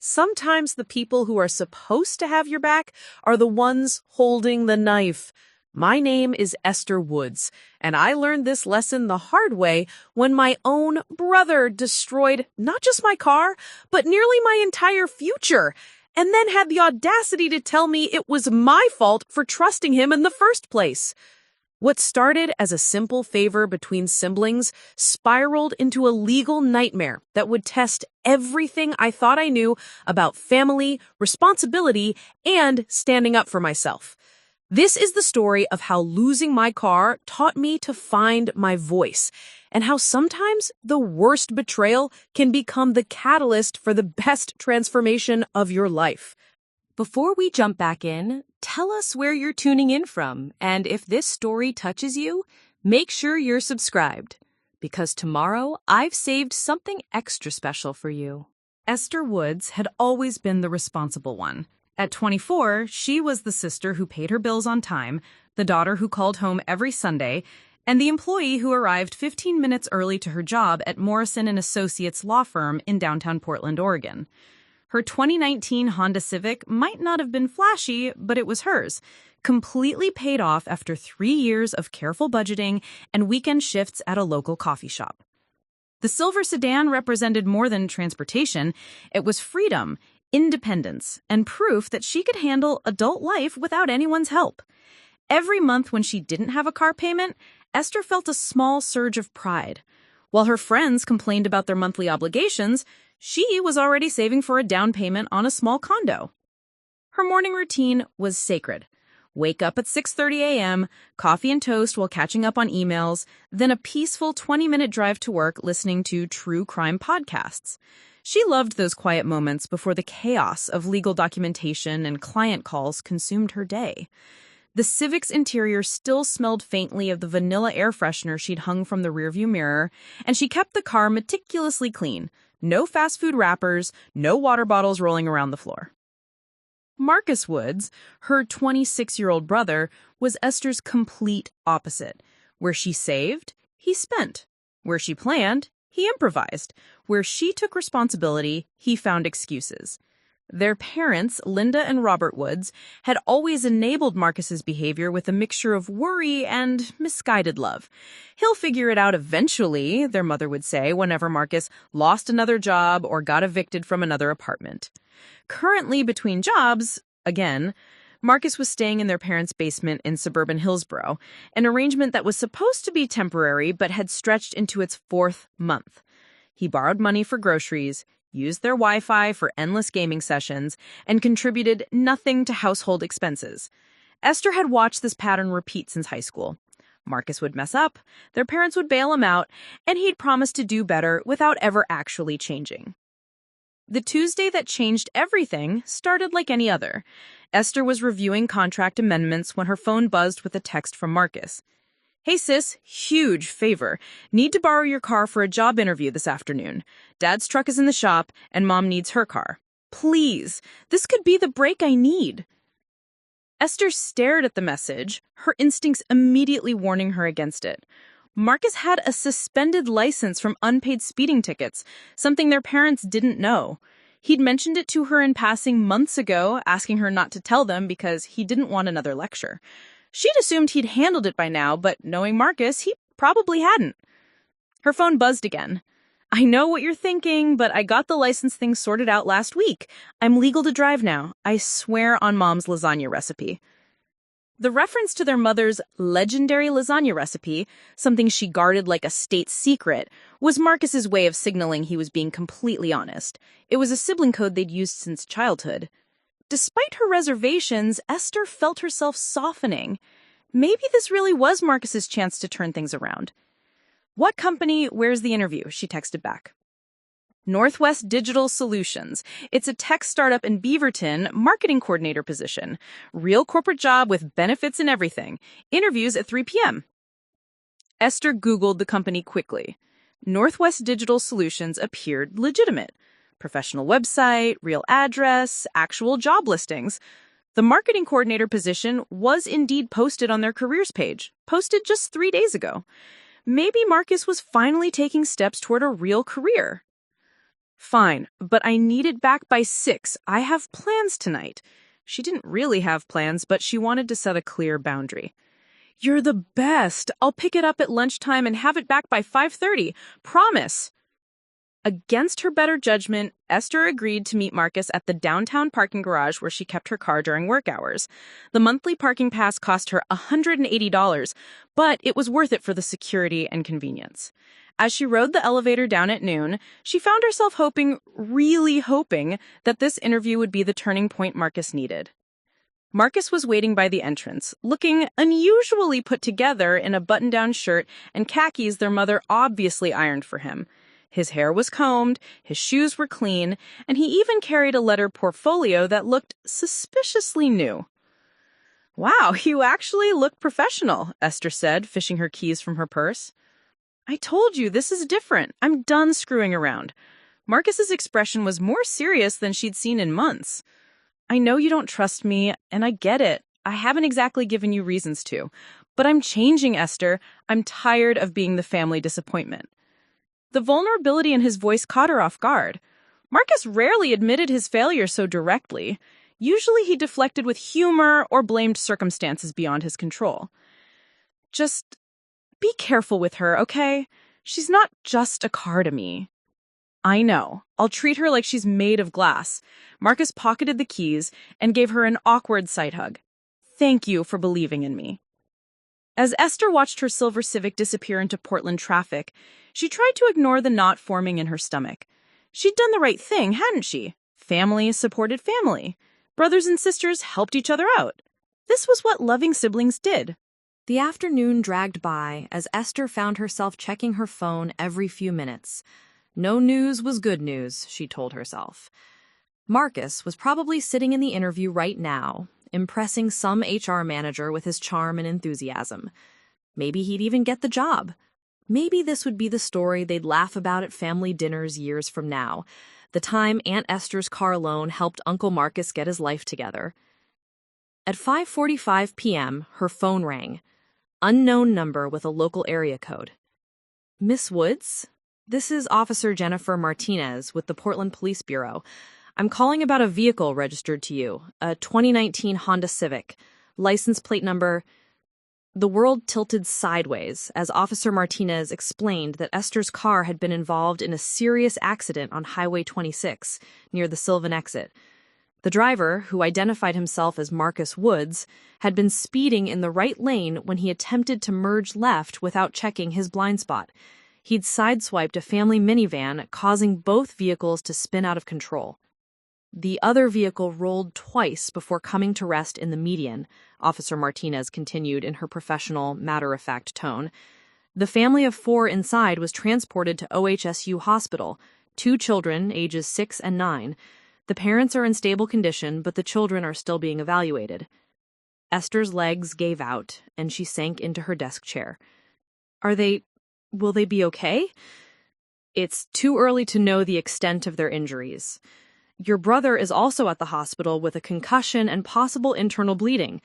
Sometimes the people who are supposed to have your back are the ones holding the knife. My name is Esther Woods, and I learned this lesson the hard way when my own brother destroyed not just my car, but nearly my entire future, and then had the audacity to tell me it was my fault for trusting him in the first place. What started as a simple favor between siblings spiraled into a legal nightmare that would test everything I thought I knew about family, responsibility, and standing up for myself. This is the story of how losing my car taught me to find my voice, and how sometimes the worst betrayal can become the catalyst for the best transformation of your life. Before we jump back in, tell us where you're tuning in from, and if this story touches you, make sure you're subscribed, because tomorrow I've saved something extra special for you. Esther Woods had always been the responsible one. At 24, she was the sister who paid her bills on time, the daughter who called home every Sunday, and the employee who arrived 15 minutes early to her job at Morrison Associates law firm in downtown Portland, Oregon. Her 2019 Honda Civic might not have been flashy, but it was hers, completely paid off after 3 years of careful budgeting and weekend shifts at a local coffee shop. The silver sedan represented more than transportation. It was freedom, independence, and proof that she could handle adult life without anyone's help. Every month when she didn't have a car payment, Esther felt a small surge of pride. While her friends complained about their monthly obligations, she was already saving for a down payment on a small condo. Her morning routine was sacred. Wake up at 6:30 a.m., coffee and toast while catching up on emails, then a peaceful 20-minute drive to work listening to true crime podcasts. She loved those quiet moments before the chaos of legal documentation and client calls consumed her day. The Civic's interior still smelled faintly of the vanilla air freshener she'd hung from the rearview mirror, and she kept the car meticulously clean. No fast food wrappers, no water bottles rolling around the floor. Marcus Woods, her 26-year-old brother, was Esther's complete opposite. Where she saved, he spent. Where she planned, he improvised. Where she took responsibility, he found excuses. Their parents, Linda and Robert Woods, had always enabled Marcus's behavior with a mixture of worry and misguided love. He'll figure it out eventually, their mother would say whenever Marcus lost another job or got evicted from another apartment. Currently between jobs, again, Marcus was staying in their parents' basement in suburban Hillsborough, an arrangement that was supposed to be temporary but had stretched into its 4th month. He borrowed money for groceries, used their Wi-Fi for endless gaming sessions, and contributed nothing to household expenses. Esther had watched this pattern repeat since high school. Marcus would mess up, their parents would bail him out, and he'd promise to do better without ever actually changing. The Tuesday that changed everything started like any other. Esther was reviewing contract amendments when her phone buzzed with a text from Marcus. "Hey sis, huge favor. Need to borrow your car for a job interview this afternoon. Dad's truck is in the shop, and Mom needs her car. Please, this could be the break I need." Esther stared at the message, her instincts immediately warning her against it. Marcus had a suspended license from unpaid speeding tickets, something their parents didn't know. He'd mentioned it to her in passing months ago, asking her not to tell them because he didn't want another lecture. She'd assumed he'd handled it by now, but knowing Marcus, he probably hadn't. Her phone buzzed again. "I know what you're thinking, but I got the license thing sorted out last week. I'm legal to drive now. I swear on Mom's lasagna recipe." The reference to their mother's legendary lasagna recipe, something she guarded like a state secret, was Marcus's way of signaling he was being completely honest. It was a sibling code they'd used since childhood. Despite her reservations, Esther felt herself softening. Maybe this really was Marcus's chance to turn things around. "What company? Where's the interview?" she texted back. "Northwest Digital Solutions. It's a tech startup in Beaverton, marketing coordinator position. Real corporate job with benefits and everything. Interviews at 3 p.m. Esther Googled the company quickly. Northwest Digital Solutions appeared legitimate. Professional website, real address, actual job listings. The marketing coordinator position was indeed posted on their careers page, posted just 3 days ago. Maybe Marcus was finally taking steps toward a real career. Fine, but I need it back by 6. I have plans tonight. She didn't really have plans, but she wanted to set a clear boundary. You're the best. I'll pick it up at lunchtime and have it back by 5:30. Promise. Against her better judgment, Esther agreed to meet Marcus at the downtown parking garage where she kept her car during work hours. The monthly parking pass cost her $180, but it was worth it for the security and convenience. As she rode the elevator down at noon, she found herself hoping, really hoping, that this interview would be the turning point Marcus needed. Marcus was waiting by the entrance, looking unusually put together in a button-down shirt and khakis their mother obviously ironed for him. His hair was combed, his shoes were clean, and he even carried a letter portfolio that looked suspiciously new. "Wow, you actually look professional," Esther said, fishing her keys from her purse. "I told you, this is different. I'm done screwing around." Marcus's expression was more serious than she'd seen in months. "I know you don't trust me, and I get it. I haven't exactly given you reasons to. But I'm changing, Esther. I'm tired of being the family disappointment." The vulnerability in his voice caught her off guard. Marcus rarely admitted his failure so directly. Usually he deflected with humor or blamed circumstances beyond his control. "Just be careful with her, okay? She's not just a car to me." "I know. I'll treat her like she's made of glass." Marcus pocketed the keys and gave her an awkward side hug. "Thank you for believing in me." As Esther watched her silver Civic disappear into Portland traffic, she tried to ignore the knot forming in her stomach. She'd done the right thing, hadn't she? Family supported family. Brothers and sisters helped each other out. This was what loving siblings did. The afternoon dragged by as Esther found herself checking her phone every few minutes. No news was good news, she told herself. Marcus was probably sitting in the interview right now, impressing some HR manager with his charm and enthusiasm. Maybe he'd even get the job. Maybe this would be the story they'd laugh about at family dinners years from now, the time Aunt Esther's car loan helped Uncle Marcus get his life together. At 5:45 p.m., her phone rang. Unknown number with a local area code. "Miss Woods? This is Officer Jennifer Martinez with the Portland Police Bureau. I'm calling about a vehicle registered to you, a 2019 Honda Civic. License plate number..." The world tilted sideways as Officer Martinez explained that Esther's car had been involved in a serious accident on Highway 26 near the Sylvan exit. The driver, who identified himself as Marcus Woods, had been speeding in the right lane when he attempted to merge left without checking his blind spot. He'd sideswiped a family minivan, causing both vehicles to spin out of control. The other vehicle rolled twice before coming to rest in the median, Officer Martinez continued in her professional, matter-of-fact tone. The family of 4 inside was transported to OHSU Hospital, 2 children, ages 6 and 9. The parents are in stable condition, but the children are still being evaluated. Esther's legs gave out, and she sank into her desk chair. Will they be okay? It's too early to know the extent of their injuries. Your brother is also at the hospital with a concussion and possible internal bleeding.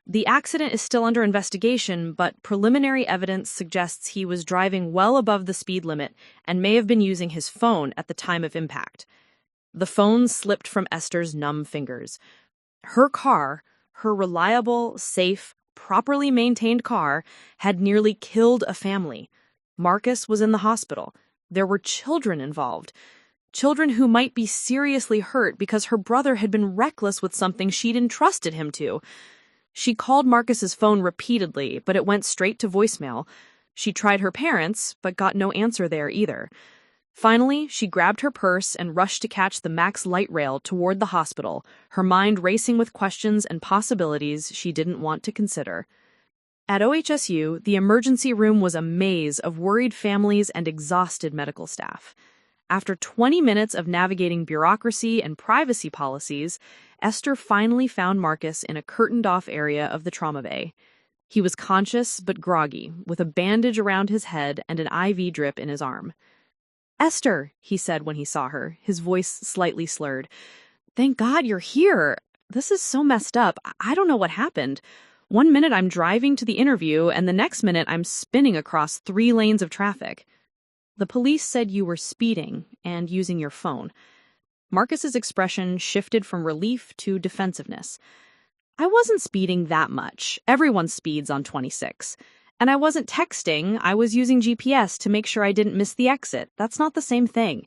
The accident is still under investigation, but preliminary evidence suggests he was driving well above the speed limit and may have been using his phone at the time of impact. The phone slipped from Esther's numb fingers. Her car, her reliable, safe, properly maintained car, had nearly killed a family. Marcus was in the hospital. There were children involved. Children who might be seriously hurt because her brother had been reckless with something she'd entrusted him to. She called Marcus's phone repeatedly, but it went straight to voicemail. She tried her parents, but got no answer there either. Finally, she grabbed her purse and rushed to catch the Max light rail toward the hospital, her mind racing with questions and possibilities she didn't want to consider. At OHSU, the emergency room was a maze of worried families and exhausted medical staff. After 20 minutes of navigating bureaucracy and privacy policies, Esther finally found Marcus in a curtained-off area of the trauma bay. He was conscious but groggy, with a bandage around his head and an IV drip in his arm. "Esther," he said when he saw her, his voice slightly slurred. "Thank God you're here. This is so messed up. I don't know what happened. One minute I'm driving to the interview, and the next minute I'm spinning across 3 lanes of traffic." The police said you were speeding and using your phone. Marcus's expression shifted from relief to defensiveness. I wasn't speeding that much. Everyone speeds on 26. And I wasn't texting. I was using GPS to make sure I didn't miss the exit. That's not the same thing.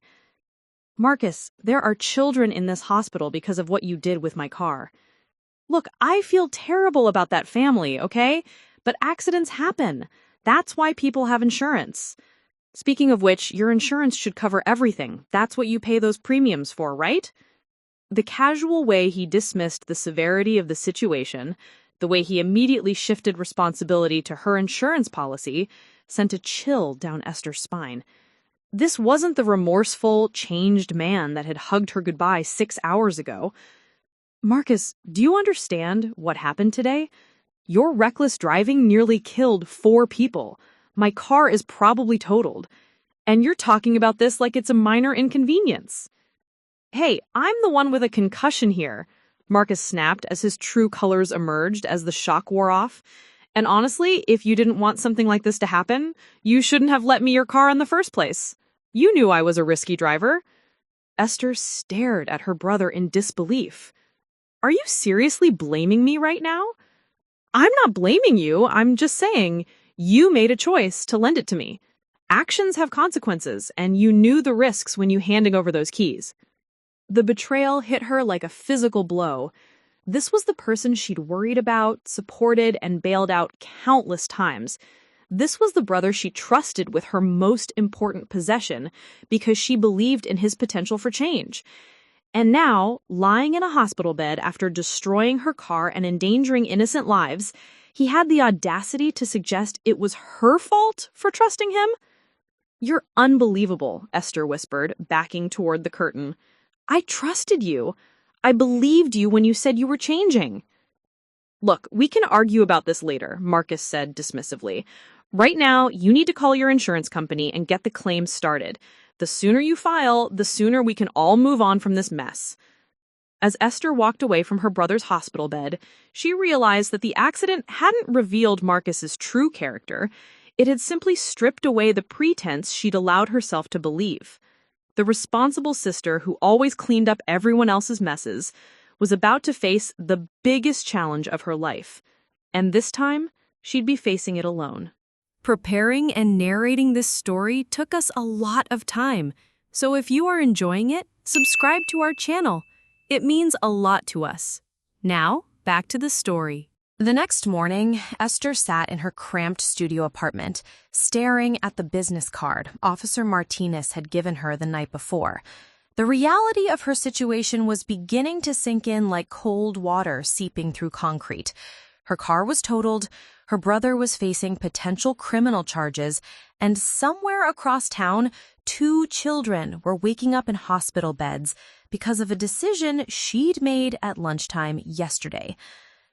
Marcus, there are children in this hospital because of what you did with my car. Look, I feel terrible about that family, okay? But accidents happen. That's why people have insurance. Speaking of which, your insurance should cover everything. That's what you pay those premiums for, right? The casual way he dismissed the severity of the situation, the way he immediately shifted responsibility to her insurance policy, sent a chill down Esther's spine. This wasn't the remorseful, changed man that had hugged her goodbye 6 hours ago. Marcus, do you understand what happened today? Your reckless driving nearly killed 4 people. My car is probably totaled. And you're talking about this like it's a minor inconvenience. Hey, I'm the one with a concussion here, Marcus snapped as his true colors emerged as the shock wore off. And honestly, if you didn't want something like this to happen, you shouldn't have let me your car in the first place. You knew I was a risky driver. Esther stared at her brother in disbelief. Are you seriously blaming me right now? I'm not blaming you. I'm just saying you made a choice to lend it to me. Actions have consequences, and you knew the risks when you handing over those keys. The betrayal hit her like a physical blow. This was the person she'd worried about, supported, and bailed out countless times. This was the brother she trusted with her most important possession because she believed in his potential for change. And now, lying in a hospital bed after destroying her car and endangering innocent lives, he had the audacity to suggest it was her fault for trusting him? You're unbelievable, Esther whispered, backing toward the curtain. I trusted you. I believed you when you said you were changing. Look, we can argue about this later, Marcus said dismissively. Right now, you need to call your insurance company and get the claim started. The sooner you file, the sooner we can all move on from this mess. As Esther walked away from her brother's hospital bed, she realized that the accident hadn't revealed Marcus's true character. It had simply stripped away the pretense she'd allowed herself to believe. The responsible sister who always cleaned up everyone else's messes was about to face the biggest challenge of her life. And this time, she'd be facing it alone. Preparing and narrating this story took us a lot of time, so if you are enjoying it, subscribe to our channel. It means a lot to us. Now, back to the story. The next morning, Esther sat in her cramped studio apartment, staring at the business card Officer Martinez had given her the night before. The reality of her situation was beginning to sink in like cold water seeping through concrete. Her car was totaled, her brother was facing potential criminal charges, and somewhere across town, 2 children were waking up in hospital beds because of a decision she'd made at lunchtime yesterday.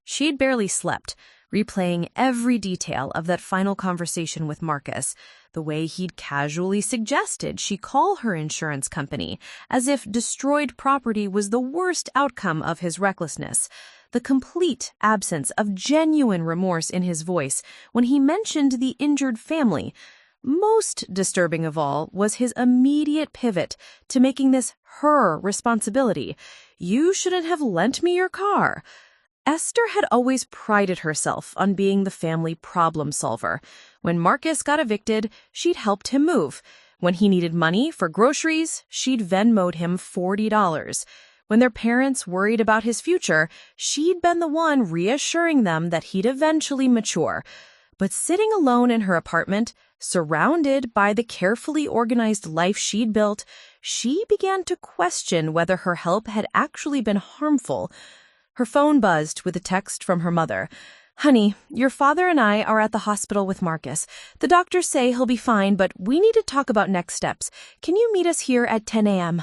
She'd barely slept, replaying every detail of that final conversation with Marcus, the way he'd casually suggested she call her insurance company, as if destroyed property was the worst outcome of his recklessness. The complete absence of genuine remorse in his voice when he mentioned the injured family. Most disturbing of all was his immediate pivot to making this her responsibility. You shouldn't have lent me your car. Esther had always prided herself on being the family problem solver. When Marcus got evicted, she'd helped him move. When he needed money for groceries, she'd Venmo'd him $40. When their parents worried about his future, she'd been the one reassuring them that he'd eventually mature. But sitting alone in her apartment, surrounded by the carefully organized life she'd built, she began to question whether her help had actually been harmful. Her phone buzzed with a text from her mother. Honey, your father and I are at the hospital with Marcus. The doctors say he'll be fine, but we need to talk about next steps. Can you meet us here at 10 a.m.?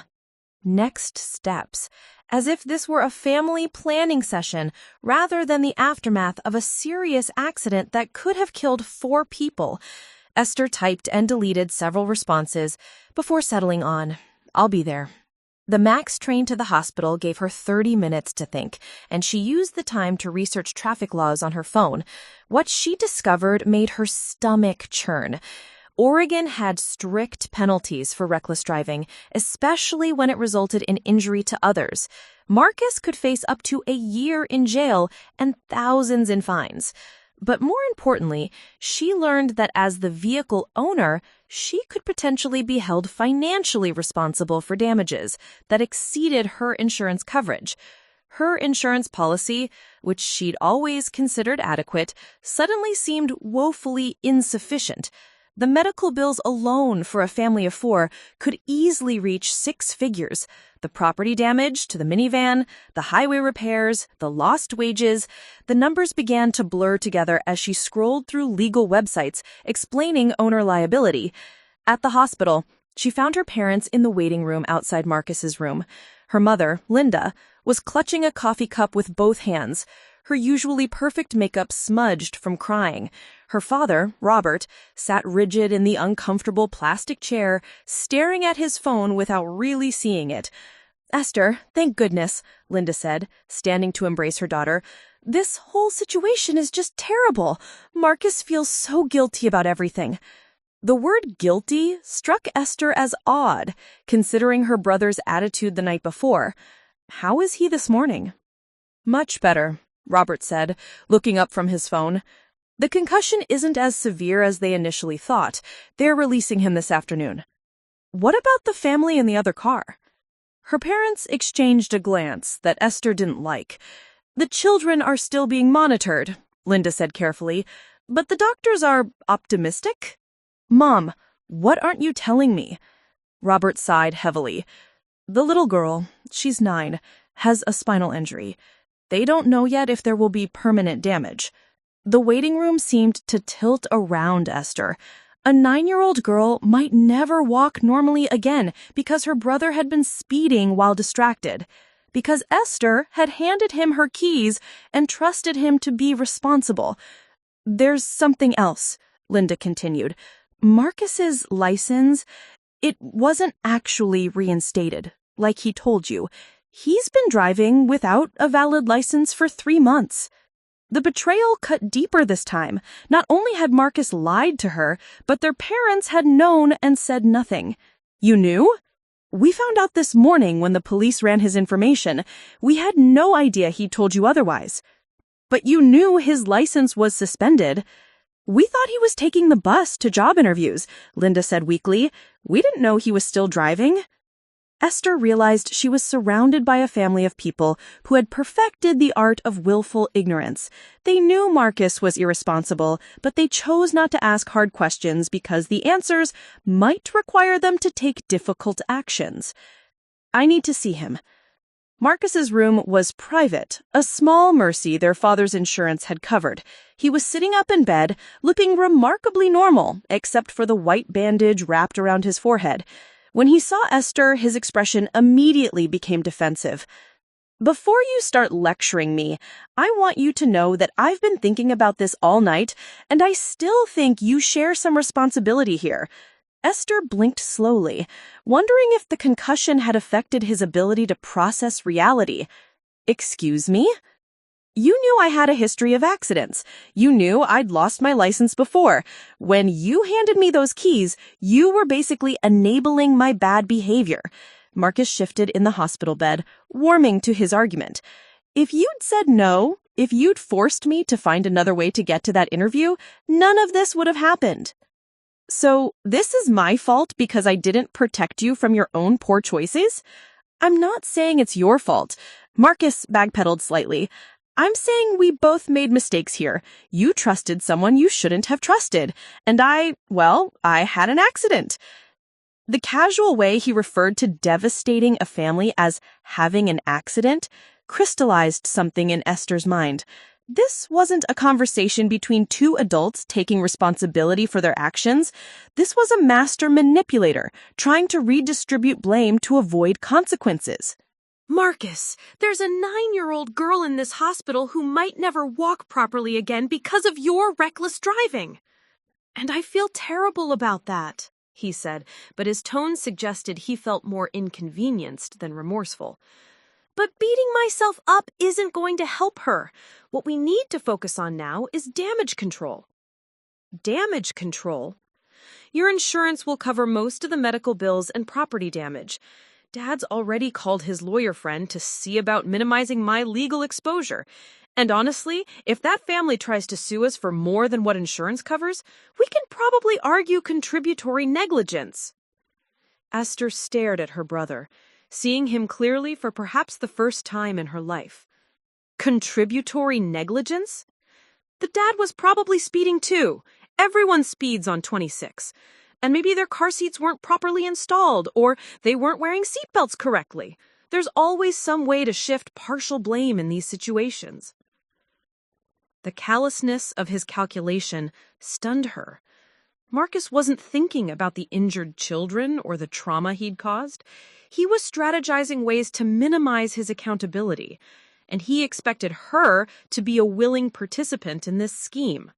Next steps. As if this were a family planning session rather than the aftermath of a serious accident that could have killed 4 people. Esther typed and deleted several responses before settling on, I'll be there. The MAX train to the hospital gave her 30 minutes to think, and she used the time to research traffic laws on her phone. What she discovered made her stomach churn. Oregon had strict penalties for reckless driving, especially when it resulted in injury to others. Marcus could face up to a year in jail and thousands in fines. But more importantly, she learned that as the vehicle owner, she could potentially be held financially responsible for damages that exceeded her insurance coverage. Her insurance policy, which she'd always considered adequate, suddenly seemed woefully insufficient. The medical bills alone for a family of 4 could easily reach 6 figures. The property damage to the minivan, the highway repairs, the lost wages. The numbers began to blur together as she scrolled through legal websites explaining owner liability. At the hospital, she found her parents in the waiting room outside Marcus's room. Her mother, Linda, was clutching a coffee cup with both hands, her usually perfect makeup smudged from crying. Her father, Robert, sat rigid in the uncomfortable plastic chair, staring at his phone without really seeing it. "Esther, thank goodness," Linda said, standing to embrace her daughter. "This whole situation is just terrible. Marcus feels so guilty about everything." The word guilty struck Esther as odd, considering her brother's attitude the night before. "How is he this morning?" "Much better," Robert said, looking up from his phone. "The concussion isn't as severe as they initially thought. They're releasing him this afternoon." "What about the family in the other car?" Her parents exchanged a glance that Esther didn't like. "The children are still being monitored," Linda said carefully, "but the doctors are optimistic." "Mom, what aren't you telling me?" Robert sighed heavily. "The little girl, she's 9, has a spinal injury. They don't know yet if there will be permanent damage." The waiting room seemed to tilt around Esther. A 9-year-old girl might never walk normally again because her brother had been speeding while distracted. Because Esther had handed him her keys and trusted him to be responsible. "There's something else," Linda continued. "Marcus's license, it wasn't actually reinstated, like he told you. He's been driving without a valid license for 3 months." The betrayal cut deeper this time. Not only had Marcus lied to her, but their parents had known and said nothing. "You knew?" "We found out this morning when the police ran his information. We had no idea he'd told you otherwise." "But you knew his license was suspended." "We thought he was taking the bus to job interviews," Linda said weakly. "We didn't know he was still driving." Esther realized she was surrounded by a family of people who had perfected the art of willful ignorance. They knew Marcus was irresponsible, but they chose not to ask hard questions because the answers might require them to take difficult actions. "I need to see him." Marcus's room was private, a small mercy their father's insurance had covered. He was sitting up in bed, looking remarkably normal, except for the white bandage wrapped around his forehead. When he saw Esther, his expression immediately became defensive. "Before you start lecturing me, I want you to know that I've been thinking about this all night, and I still think you share some responsibility here." Esther blinked slowly, wondering if the concussion had affected his ability to process reality. "Excuse me?" "You knew I had a history of accidents. You knew I'd lost my license before. When you handed me those keys, you were basically enabling my bad behavior." Marcus shifted in the hospital bed, warming to his argument. "If you'd said no, if you'd forced me to find another way to get to that interview, none of this would have happened." "So this is my fault because I didn't protect you from your own poor choices?" "I'm not saying it's your fault." Marcus backpedaled slightly. "I'm saying we both made mistakes here. You trusted someone you shouldn't have trusted. And I had an accident." The casual way he referred to devastating a family as having an accident crystallized something in Esther's mind. This wasn't a conversation between 2 adults taking responsibility for their actions. This was a master manipulator trying to redistribute blame to avoid consequences. "Marcus, there's a 9-year-old girl in this hospital who might never walk properly again because of your reckless driving. And I feel terrible about that," he said, but his tone suggested he felt more inconvenienced than remorseful. "But beating myself up isn't going to help her. What we need to focus on now is damage control." "Damage control?" Your insurance will cover most of the medical bills and property damage. Dad's already called his lawyer friend to see about minimizing my legal exposure. And honestly, if that family tries to sue us for more than what insurance covers, we can probably argue contributory negligence." Esther stared at her brother, seeing him clearly for perhaps the first time in her life. Contributory negligence? The dad was probably speeding too. Everyone speeds on 26. And maybe their car seats weren't properly installed, or they weren't wearing seatbelts correctly. There's always some way to shift partial blame in these situations. The callousness of his calculation stunned her. Marcus wasn't thinking about the injured children or the trauma he'd caused. He was strategizing ways to minimize his accountability, and he expected her to be a willing participant in this scheme.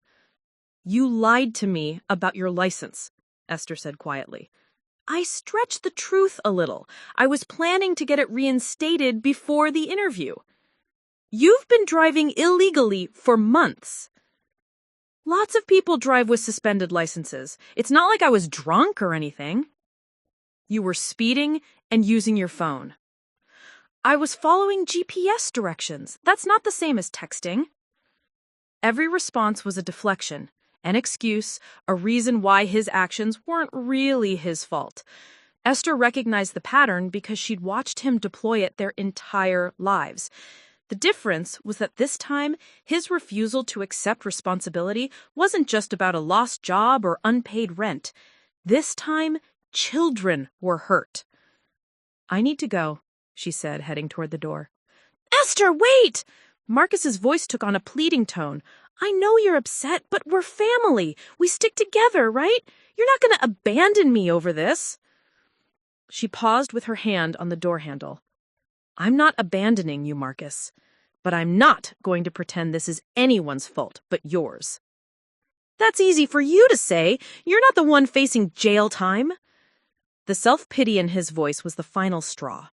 "You lied to me about your license," Esther said quietly. "I stretched the truth a little. I was planning to get it reinstated before the interview. You've been driving illegally for months." "Lots of people drive with suspended licenses. It's not like I was drunk or anything." "You were speeding and using your phone." "I was following GPS directions. That's not the same as texting." Every response was a deflection, an excuse, a reason why his actions weren't really his fault. Esther recognized the pattern because she'd watched him deploy it their entire lives. The difference was that this time, his refusal to accept responsibility wasn't just about a lost job or unpaid rent. This time, children were hurt. "I need to go," she said, heading toward the door. "Esther, wait!" Marcus's voice took on a pleading tone. "I know you're upset, but we're family. We stick together, right? You're not going to abandon me over this." She paused with her hand on the door handle. "I'm not abandoning you, Marcus, but I'm not going to pretend this is anyone's fault but yours." "That's easy for you to say. You're not the one facing jail time." The self-pity in his voice was the final straw.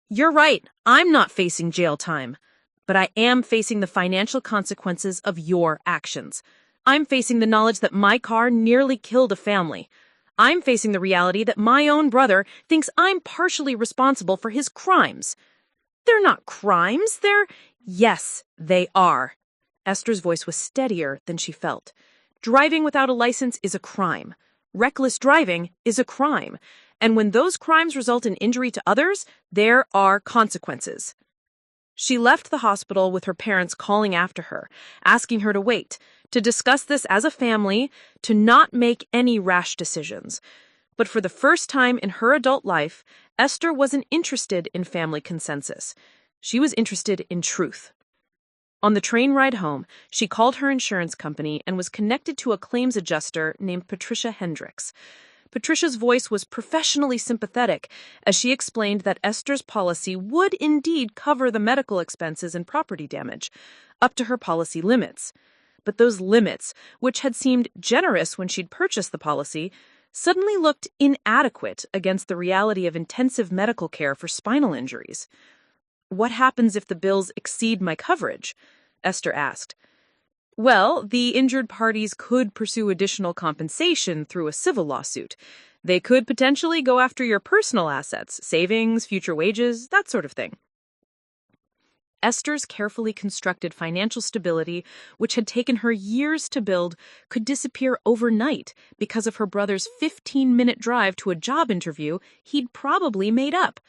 "You're right. I'm not facing jail time, but I am facing the financial consequences of your actions. I'm facing the knowledge that my car nearly killed a family. I'm facing the reality that my own brother thinks I'm partially responsible for his crimes. They're not crimes, Yes, they are." Esther's voice was steadier than she felt. "Driving without a license is a crime. Reckless driving is a crime. And when those crimes result in injury to others, there are consequences." She left the hospital with her parents calling after her, asking her to wait, to discuss this as a family, to not make any rash decisions. But for the first time in her adult life, Esther wasn't interested in family consensus. She was interested in truth. On the train ride home, she called her insurance company and was connected to a claims adjuster named Patricia Hendricks. Patricia's voice was professionally sympathetic as she explained that Esther's policy would indeed cover the medical expenses and property damage, up to her policy limits. But those limits, which had seemed generous when she'd purchased the policy, suddenly looked inadequate against the reality of intensive medical care for spinal injuries. "What happens if the bills exceed my coverage?" Esther asked. "Well, the injured parties could pursue additional compensation through a civil lawsuit. They could potentially go after your personal assets, savings, future wages, that sort of thing." Esther's carefully constructed financial stability, which had taken her years to build, could disappear overnight because of her brother's 15-minute drive to a job interview he'd probably made up.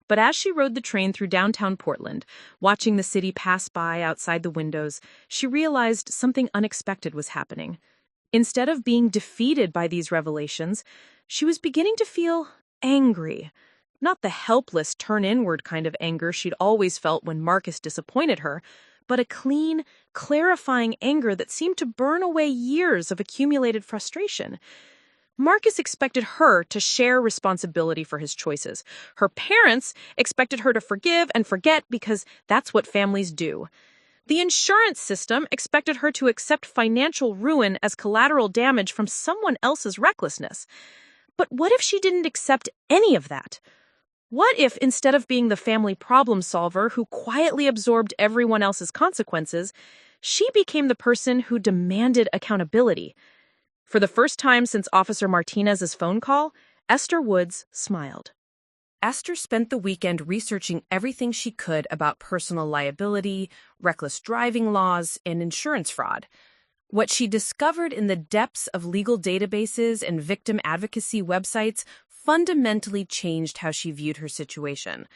But as she rode the train through downtown Portland, watching the city pass by outside the windows, she realized something unexpected was happening. Instead of being defeated by these revelations, she was beginning to feel angry. Not the helpless, turn-inward kind of anger she'd always felt when Marcus disappointed her, but a clean, clarifying anger that seemed to burn away years of accumulated frustration. Marcus expected her to share responsibility for his choices. Her parents expected her to forgive and forget because that's what families do. The insurance system expected her to accept financial ruin as collateral damage from someone else's recklessness. But what if she didn't accept any of that? What if, instead of being the family problem solver who quietly absorbed everyone else's consequences, she became the person who demanded accountability? For the first time since Officer Martinez's phone call, Esther Woods smiled. Esther spent the weekend researching everything she could about personal liability, reckless driving laws, and insurance fraud. What she discovered in the depths of legal databases and victim advocacy websites fundamentally changed how she viewed her situation.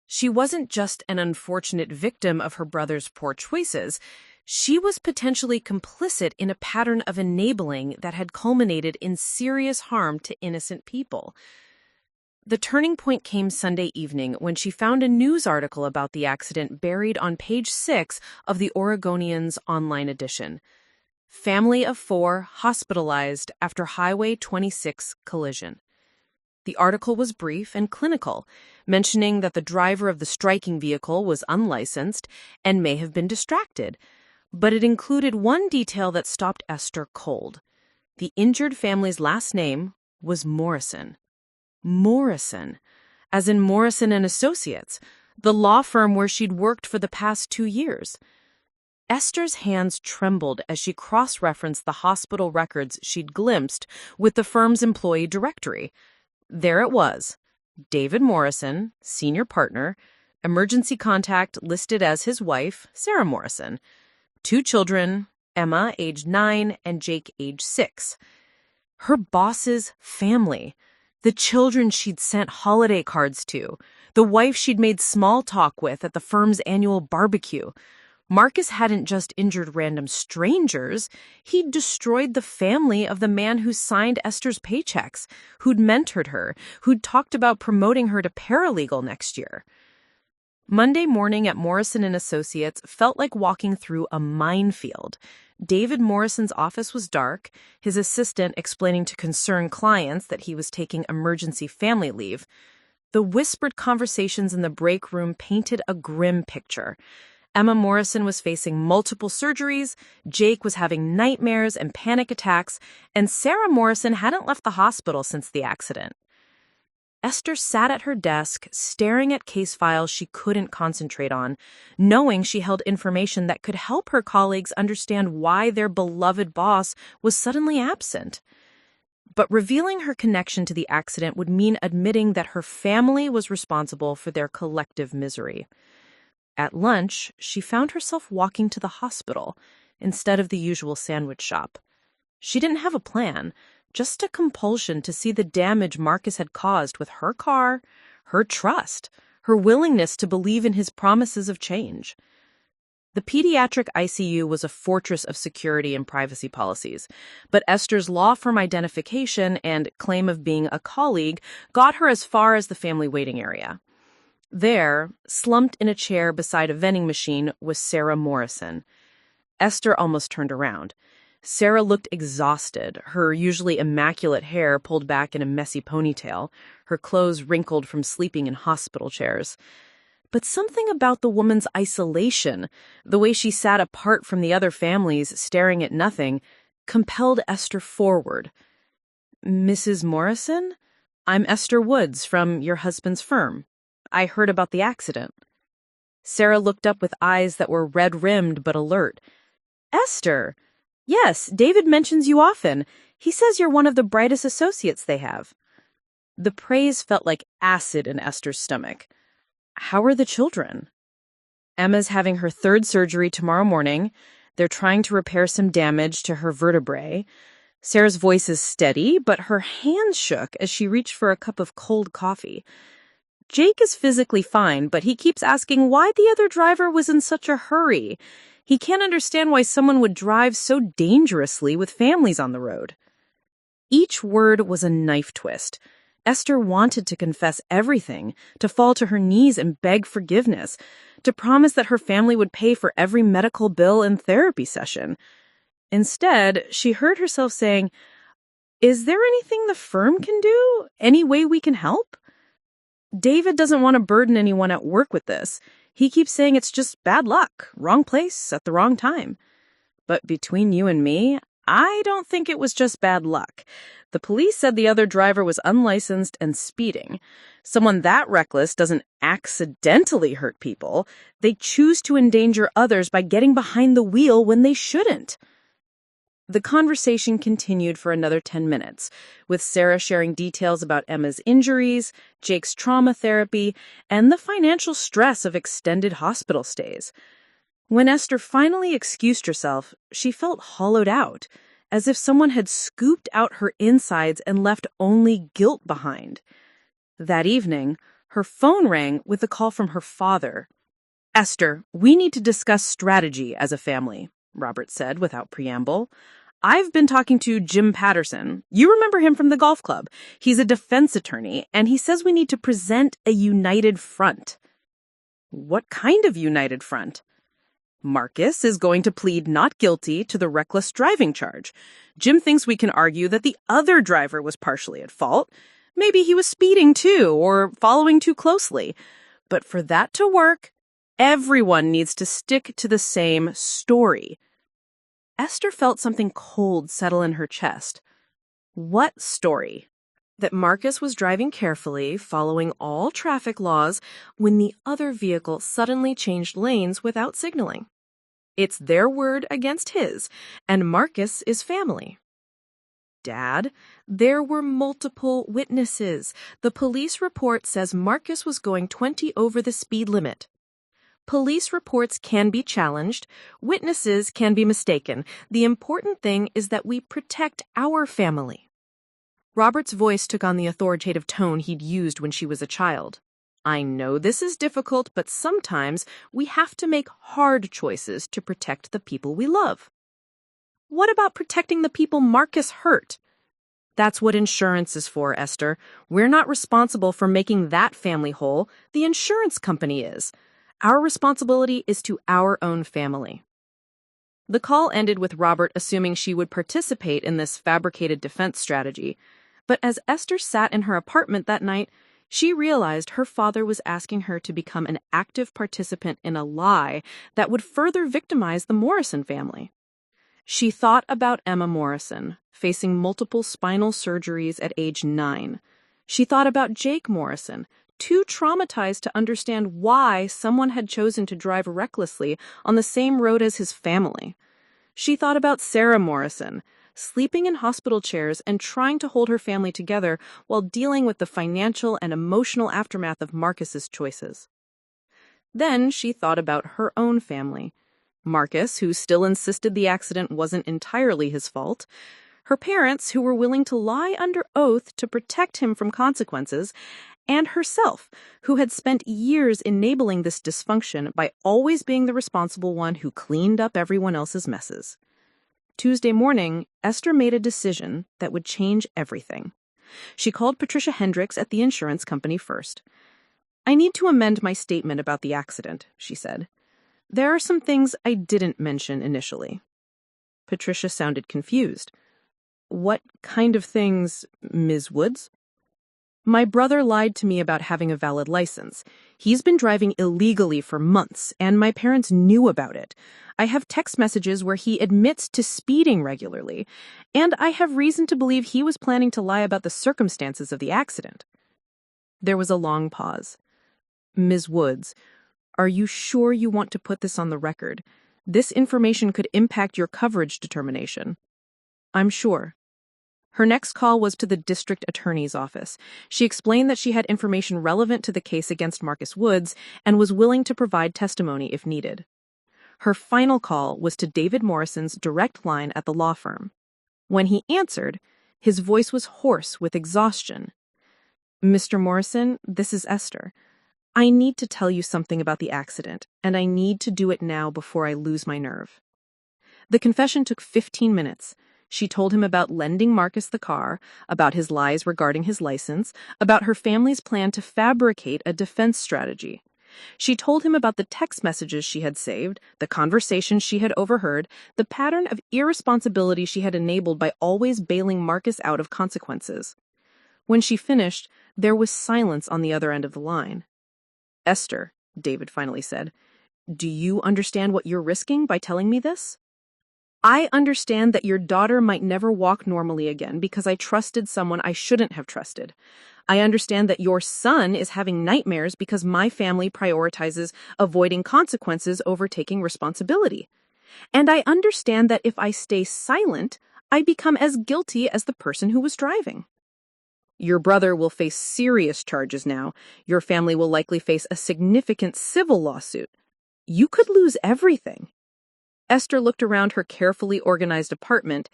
She wasn't just an unfortunate victim of her brother's poor choices. She was potentially complicit in a pattern of enabling that had culminated in serious harm to innocent people. The turning point came Sunday evening when she found a news article about the accident buried on page 6 of the Oregonian's online edition. Family of 4 hospitalized after Highway 26 collision. The article was brief and clinical, mentioning that the driver of the striking vehicle was unlicensed and may have been distracted. But it included one detail that stopped Esther cold. The injured family's last name was Morrison. Morrison, as in Morrison Associates, the law firm where she'd worked for the past 2 years. Esther's hands trembled as she cross-referenced the hospital records she'd glimpsed with the firm's employee directory. There it was. David Morrison, senior partner, emergency contact listed as his wife, Sarah Morrison. 2 children, Emma, age 9, and Jake, age 6. Her boss's family. The children she'd sent holiday cards to. The wife she'd made small talk with at the firm's annual barbecue. Marcus hadn't just injured random strangers. He'd destroyed the family of the man who signed Esther's paychecks, who'd mentored her, who'd talked about promoting her to paralegal next year. Monday morning at Morrison Associates felt like walking through a minefield. David Morrison's office was dark, his assistant explaining to concerned clients that he was taking emergency family leave. The whispered conversations in the break room painted a grim picture. Emma Morrison was facing multiple surgeries, Jake was having nightmares and panic attacks, and Sarah Morrison hadn't left the hospital since the accident. Esther sat at her desk, staring at case files she couldn't concentrate on, knowing she held information that could help her colleagues understand why their beloved boss was suddenly absent. But revealing her connection to the accident would mean admitting that her family was responsible for their collective misery. At lunch, she found herself walking to the hospital instead of the usual sandwich shop. She didn't have a plan, just a compulsion to see the damage Marcus had caused with her car, her trust, her willingness to believe in his promises of change. The pediatric ICU was a fortress of security and privacy policies, but Esther's law firm identification and claim of being a colleague got her as far as the family waiting area. There, slumped in a chair beside a vending machine, was Sarah Morrison. Esther almost turned around. Sarah looked exhausted, her usually immaculate hair pulled back in a messy ponytail, her clothes wrinkled from sleeping in hospital chairs. But something about the woman's isolation, the way she sat apart from the other families, staring at nothing, compelled Esther forward. "Mrs. Morrison? I'm Esther Woods from your husband's firm. I heard about the accident." Sarah looked up with eyes that were red-rimmed but alert. "Esther! Yes, David mentions you often. He says you're one of the brightest associates they have." The praise felt like acid in Esther's stomach. "How are the children?" "Emma's having her 3rd surgery tomorrow morning. They're trying to repair some damage to her vertebrae." Sarah's voice is steady, but her hands shook as she reached for a cup of cold coffee. "Jake is physically fine, but he keeps asking why the other driver was in such a hurry. He can't understand why someone would drive so dangerously with families on the road." Each word was a knife twist. Esther wanted to confess everything, to fall to her knees and beg forgiveness, to promise that her family would pay for every medical bill and therapy session. Instead, she heard herself saying, "Is there anything the firm can do? Any way we can help? David doesn't want to burden anyone at work with this. He keeps saying it's just bad luck, wrong place at the wrong time. But between you and me, I don't think it was just bad luck. The police said the other driver was unlicensed and speeding. Someone that reckless doesn't accidentally hurt people. They choose to endanger others by getting behind the wheel when they shouldn't." The conversation continued for another 10 minutes, with Sarah sharing details about Emma's injuries, Jake's trauma therapy, and the financial stress of extended hospital stays. When Esther finally excused herself, she felt hollowed out, as if someone had scooped out her insides and left only guilt behind. That evening, her phone rang with a call from her father. "Esther, we need to discuss strategy as a family," Robert said without preamble. "I've been talking to Jim Patterson. You remember him from the golf club. He's a defense attorney, and he says we need to present a united front." "What kind of united front?" "Marcus is going to plead not guilty to the reckless driving charge. Jim thinks we can argue that the other driver was partially at fault. Maybe he was speeding too, or following too closely. But for that to work, everyone needs to stick to the same story." Esther felt something cold settle in her chest. What story? That Marcus was driving carefully, following all traffic laws, when the other vehicle suddenly changed lanes without signaling. It's their word against his, and Marcus is family. Dad, there were multiple witnesses. The police report says Marcus was going 20 over the speed limit. Police reports can be challenged. Witnesses can be mistaken. The important thing is that we protect our family. Robert's voice took on the authoritative tone he'd used when she was a child. "I know this is difficult, but sometimes we have to make hard choices to protect the people we love." "What about protecting the people Marcus hurt?" "That's what insurance is for, Esther. We're not responsible for making that family whole. The insurance company is. Our responsibility is to our own family." The call ended with Robert assuming she would participate in this fabricated defense strategy. But as Esther sat in her apartment that night, she realized her father was asking her to become an active participant in a lie that would further victimize the Morrison family. She thought about Emma Morrison, facing multiple spinal surgeries at age 9. She thought about Jake Morrison, too traumatized to understand why someone had chosen to drive recklessly on the same road as his family. She thought about Sarah Morrison, sleeping in hospital chairs and trying to hold her family together while dealing with the financial and emotional aftermath of Marcus's choices. Then she thought about her own family. Marcus, who still insisted the accident wasn't entirely his fault, her parents, who were willing to lie under oath to protect him from consequences, and herself, who had spent years enabling this dysfunction by always being the responsible one who cleaned up everyone else's messes. Tuesday morning, Esther made a decision that would change everything. She called Patricia Hendricks at the insurance company first. "I need to amend my statement about the accident," she said. "There are some things I didn't mention initially." Patricia sounded confused. "What kind of things, Ms. Woods?" "My brother lied to me about having a valid license. He's been driving illegally for months, and my parents knew about it. I have text messages where he admits to speeding regularly, and I have reason to believe he was planning to lie about the circumstances of the accident." There was a long pause. "Ms. Woods, are you sure you want to put this on the record? This information could impact your coverage determination." "I'm sure." Her next call was to the district attorney's office. She explained that she had information relevant to the case against Marcus Woods and was willing to provide testimony if needed. Her final call was to David Morrison's direct line at the law firm. When he answered, his voice was hoarse with exhaustion. "Mr. Morrison, this is Esther. I need to tell you something about the accident, and I need to do it now before I lose my nerve." The confession took 15 minutes. She told him about lending Marcus the car, about his lies regarding his license, about her family's plan to fabricate a defense strategy. She told him about the text messages she had saved, the conversations she had overheard, the pattern of irresponsibility she had enabled by always bailing Marcus out of consequences. When she finished, there was silence on the other end of the line. "Esther," David finally said, "do you understand what you're risking by telling me this?" "I understand that your daughter might never walk normally again because I trusted someone I shouldn't have trusted. I understand that your son is having nightmares because my family prioritizes avoiding consequences over taking responsibility. And I understand that if I stay silent, I become as guilty as the person who was driving. Your brother will face serious charges now. Your family will likely face a significant civil lawsuit. You could lose everything. Esther looked around her carefully organized apartment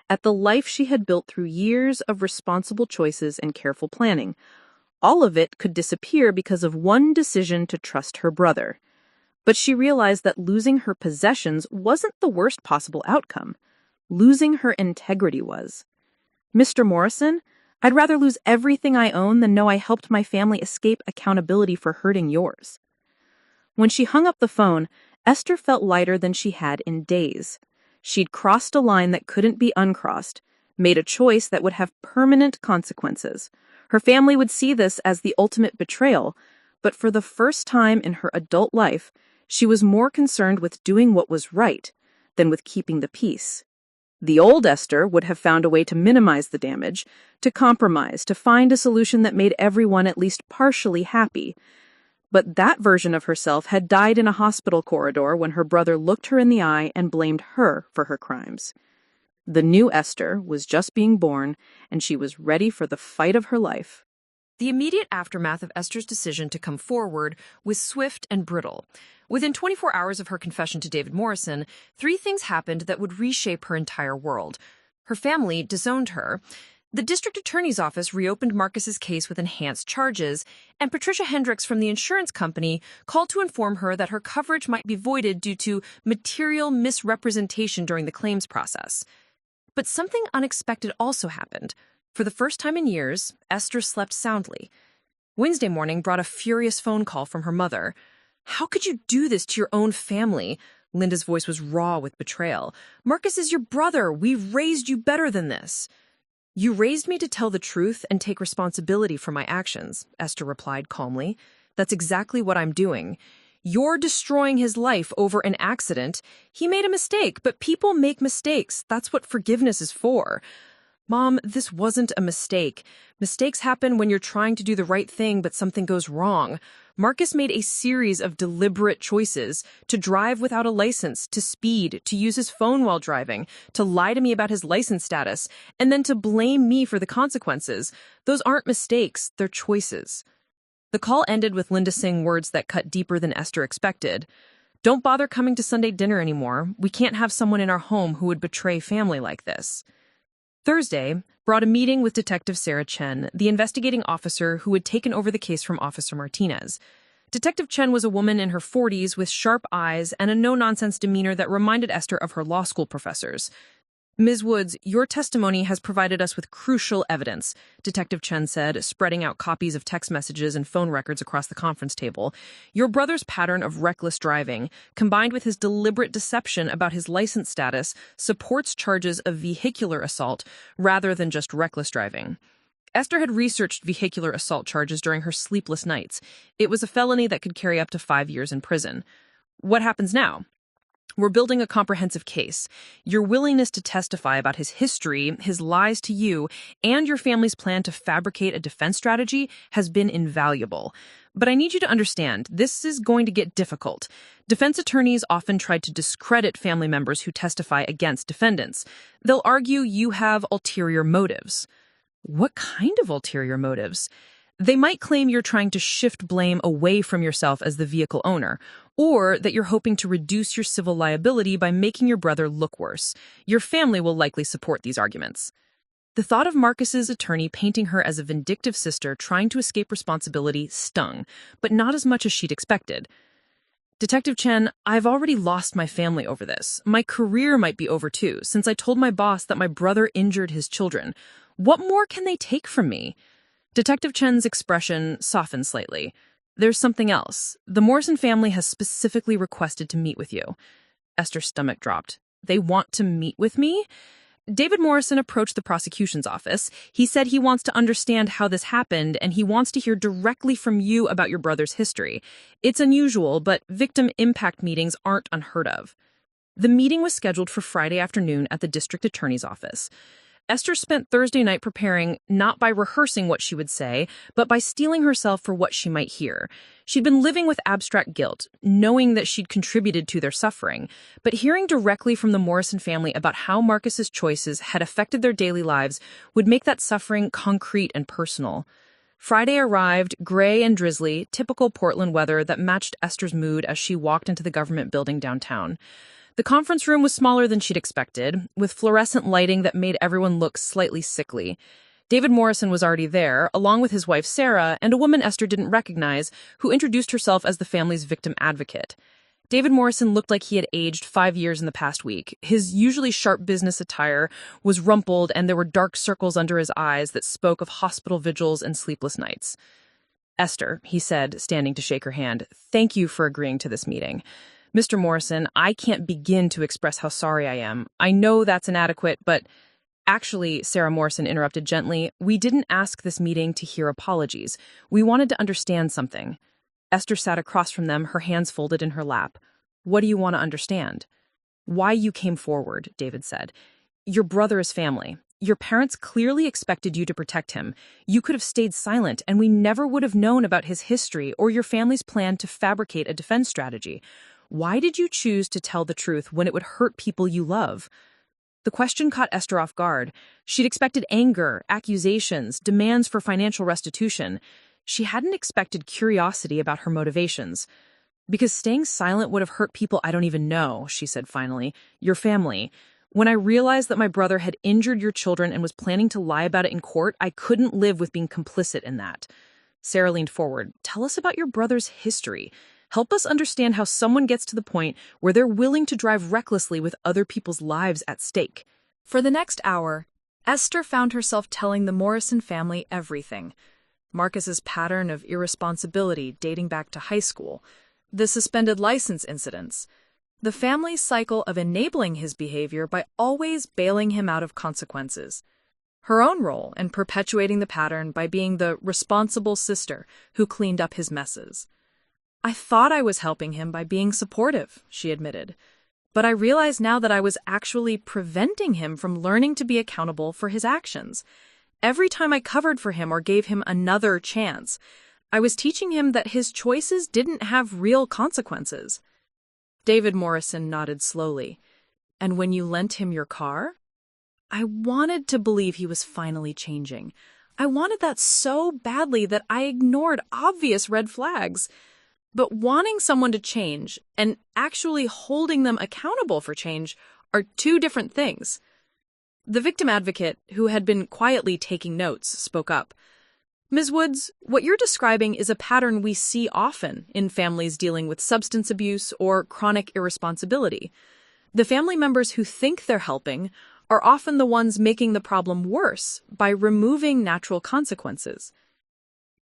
at the life she had built through years of responsible choices and careful planning. All of it could disappear because of one decision to trust her brother. But she realized that losing her possessions wasn't the worst possible outcome. Losing her integrity was. Mr. Morrison, I'd rather lose everything I own than know I helped my family escape accountability for hurting yours. When she hung up the phone, Esther felt lighter than she had in days. She'd crossed a line that couldn't be uncrossed, made a choice that would have permanent consequences. Her family would see this as the ultimate betrayal, but for the first time in her adult life, she was more concerned with doing what was right than with keeping the peace. The old Esther would have found a way to minimize the damage, to compromise, to find a solution that made everyone at least partially happy. But that version of herself had died in a hospital corridor when her brother looked her in the eye and blamed her for her crimes. The new Esther was just being born, and she was ready for the fight of her life. The immediate aftermath of Esther's decision to come forward was swift and brittle. Within 24 hours of her confession to David Morrison, 3 things happened that would reshape her entire world. Her family disowned her. The district attorney's office reopened Marcus's case with enhanced charges, and Patricia Hendricks from the insurance company called to inform her that her coverage might be voided due to material misrepresentation during the claims process. But something unexpected also happened. For the first time in years, Esther slept soundly. Wednesday morning brought a furious phone call from her mother. "How could you do this to your own family?" Linda's voice was raw with betrayal. "Marcus is your brother. We raised you better than this." "You raised me to tell the truth and take responsibility for my actions," Esther replied calmly. "That's exactly what I'm doing. You're destroying his life over an accident. He made a mistake, but people make mistakes. That's what forgiveness is for." "Mom, this wasn't a mistake. Mistakes happen when you're trying to do the right thing, but something goes wrong. Marcus made a series of deliberate choices to drive without a license, to speed, to use his phone while driving, to lie to me about his license status, and then to blame me for the consequences. Those aren't mistakes, they're choices." The call ended with Linda saying words that cut deeper than Esther expected. "Don't bother coming to Sunday dinner anymore. We can't have someone in our home who would betray family like this." Thursday brought a meeting with Detective Sarah Chen, the investigating officer who had taken over the case from Officer Martinez. Detective Chen was a woman in her 40s with sharp eyes and a no-nonsense demeanor that reminded Esther of her law school professors. "Ms. Woods, your testimony has provided us with crucial evidence," Detective Chen said, spreading out copies of text messages and phone records across the conference table. "Your brother's pattern of reckless driving, combined with his deliberate deception about his license status, supports charges of vehicular assault rather than just reckless driving." Esther had researched vehicular assault charges during her sleepless nights. It was a felony that could carry up to 5 years in prison. "What happens now?" "We're building a comprehensive case. Your willingness to testify about his history, his lies to you, and your family's plan to fabricate a defense strategy has been invaluable. But I need you to understand, this is going to get difficult. Defense attorneys often try to discredit family members who testify against defendants. They'll argue you have ulterior motives." "What kind of ulterior motives?" "They might claim you're trying to shift blame away from yourself as the vehicle owner, or that you're hoping to reduce your civil liability by making your brother look worse. Your family will likely support these arguments." The thought of Marcus's attorney painting her as a vindictive sister trying to escape responsibility stung, but not as much as she'd expected. "Detective Chen, I've already lost my family over this. My career might be over too, since I told my boss that my brother injured his children. What more can they take from me?" Detective Chen's expression softened slightly. "There's something else. The Morrison family has specifically requested to meet with you." Esther's stomach dropped. "They want to meet with me?" David Morrison approached the prosecution's office. He said he wants to understand how this happened, and he wants to hear directly from you about your brother's history. It's unusual, but victim impact meetings aren't unheard of. The meeting was scheduled for Friday afternoon at the district attorney's office. Esther spent Thursday night preparing not by rehearsing what she would say, but by steeling herself for what she might hear. She'd been living with abstract guilt, knowing that she'd contributed to their suffering, but hearing directly from the Morrison family about how Marcus's choices had affected their daily lives would make that suffering concrete and personal. Friday arrived, gray and drizzly, typical Portland weather that matched Esther's mood as she walked into the government building downtown. The conference room was smaller than she'd expected, with fluorescent lighting that made everyone look slightly sickly. David Morrison was already there, along with his wife Sarah and a woman Esther didn't recognize, who introduced herself as the family's victim advocate. David Morrison looked like he had aged 5 years in the past week. His usually sharp business attire was rumpled, and there were dark circles under his eyes that spoke of hospital vigils and sleepless nights. "Esther," he said, standing to shake her hand, "thank you for agreeing to this meeting. Mr. Morrison, I can't begin to express how sorry I am. I know that's inadequate, but—" "Actually," Sarah Morrison interrupted gently, "we didn't ask this meeting to hear apologies. We wanted to understand something." Esther sat across from them, her hands folded in her lap. "What do you want to understand?" "Why you came forward," David said. "Your brother is family. Your parents clearly expected you to protect him. You could have stayed silent, and we never would have known about his history or your family's plan to fabricate a defense strategy. Why did you choose to tell the truth when it would hurt people you love?" The question caught Esther off guard. She'd expected anger, accusations, demands for financial restitution. She hadn't expected curiosity about her motivations. "Because staying silent would have hurt people I don't even know," she said finally. "Your family. When I realized that my brother had injured your children and was planning to lie about it in court, I couldn't live with being complicit in that." Sarah leaned forward. "Tell us about your brother's history. Help us understand how someone gets to the point where they're willing to drive recklessly with other people's lives at stake." For the next hour, Esther found herself telling the Morrison family everything. Marcus's pattern of irresponsibility dating back to high school, the suspended license incidents, the family's cycle of enabling his behavior by always bailing him out of consequences, her own role in perpetuating the pattern by being the responsible sister who cleaned up his messes. "I thought I was helping him by being supportive," she admitted, "but I realize now that I was actually preventing him from learning to be accountable for his actions. Every time I covered for him or gave him another chance, I was teaching him that his choices didn't have real consequences." David Morrison nodded slowly. "And when you lent him your car?" "I wanted to believe he was finally changing. I wanted that so badly that I ignored obvious red flags. But wanting someone to change and actually holding them accountable for change are two different things." The victim advocate, who had been quietly taking notes, spoke up. "Ms. Woods, what you're describing is a pattern we see often in families dealing with substance abuse or chronic irresponsibility. The family members who think they're helping are often the ones making the problem worse by removing natural consequences."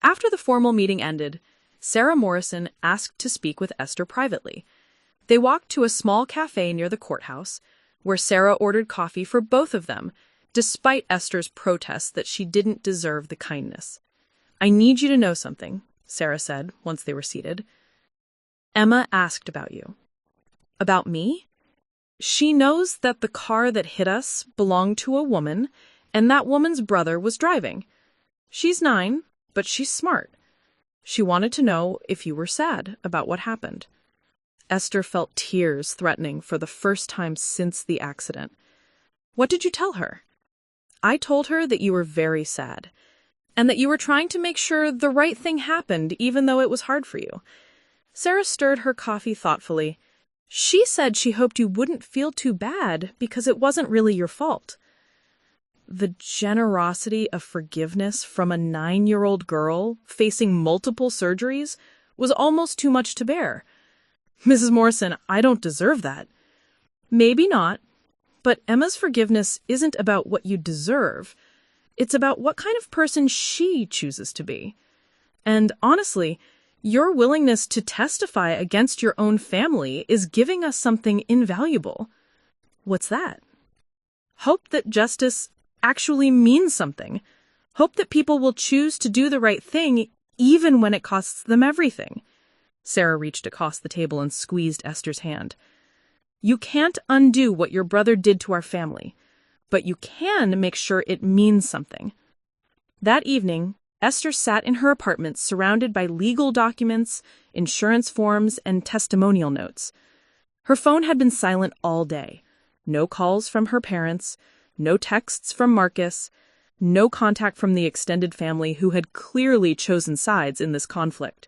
After the formal meeting ended, Sarah Morrison asked to speak with Esther privately. They walked to a small cafe near the courthouse, where Sarah ordered coffee for both of them, despite Esther's protests that she didn't deserve the kindness. "I need you to know something," Sarah said once they were seated. "Emma asked about you." "About me?" "She knows that the car that hit us belonged to a woman, and that woman's brother was driving. She's 9, but she's smart. She wanted to know if you were sad about what happened." Esther felt tears threatening for the first time since the accident. "What did you tell her?" "I told her that you were very sad, and that you were trying to make sure the right thing happened even though it was hard for you." Sarah stirred her coffee thoughtfully. "She said she hoped you wouldn't feel too bad because it wasn't really your fault." The generosity of forgiveness from a 9-year-old girl facing multiple surgeries was almost too much to bear. "Mrs. Morrison, I don't deserve that." "Maybe not, but Emma's forgiveness isn't about what you deserve. It's about what kind of person she chooses to be. And honestly, your willingness to testify against your own family is giving us something invaluable." "What's that?" "Hope that justice actually means something. Hope that people will choose to do the right thing even when it costs them everything." Sarah reached across the table and squeezed Esther's hand. "You can't undo what your brother did to our family. but you can make sure it means something. That evening, Esther sat in her apartment surrounded by legal documents, insurance forms, and testimonial notes. Her phone had been silent all day. No calls from her parents, no texts from Marcus, no contact from the extended family who had clearly chosen sides in this conflict.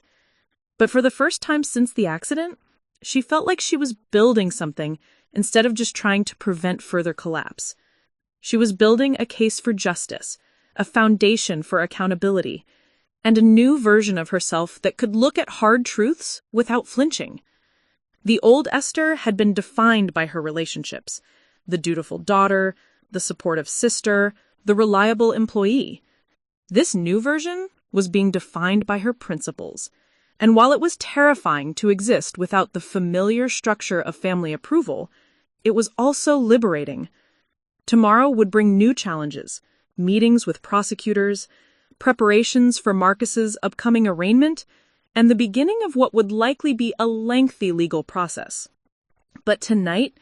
But for the first time since the accident, she felt like she was building something instead of just trying to prevent further collapse. She was building a case for justice, a foundation for accountability, and a new version of herself that could look at hard truths without flinching. The old Esther had been defined by her relationships: the dutiful daughter, the supportive sister, the reliable employee. This new version was being defined by her principles. And while it was terrifying to exist without the familiar structure of family approval, it was also liberating. Tomorrow would bring new challenges: meetings with prosecutors, preparations for Marcus's upcoming arraignment, and the beginning of what would likely be a lengthy legal process. But tonight,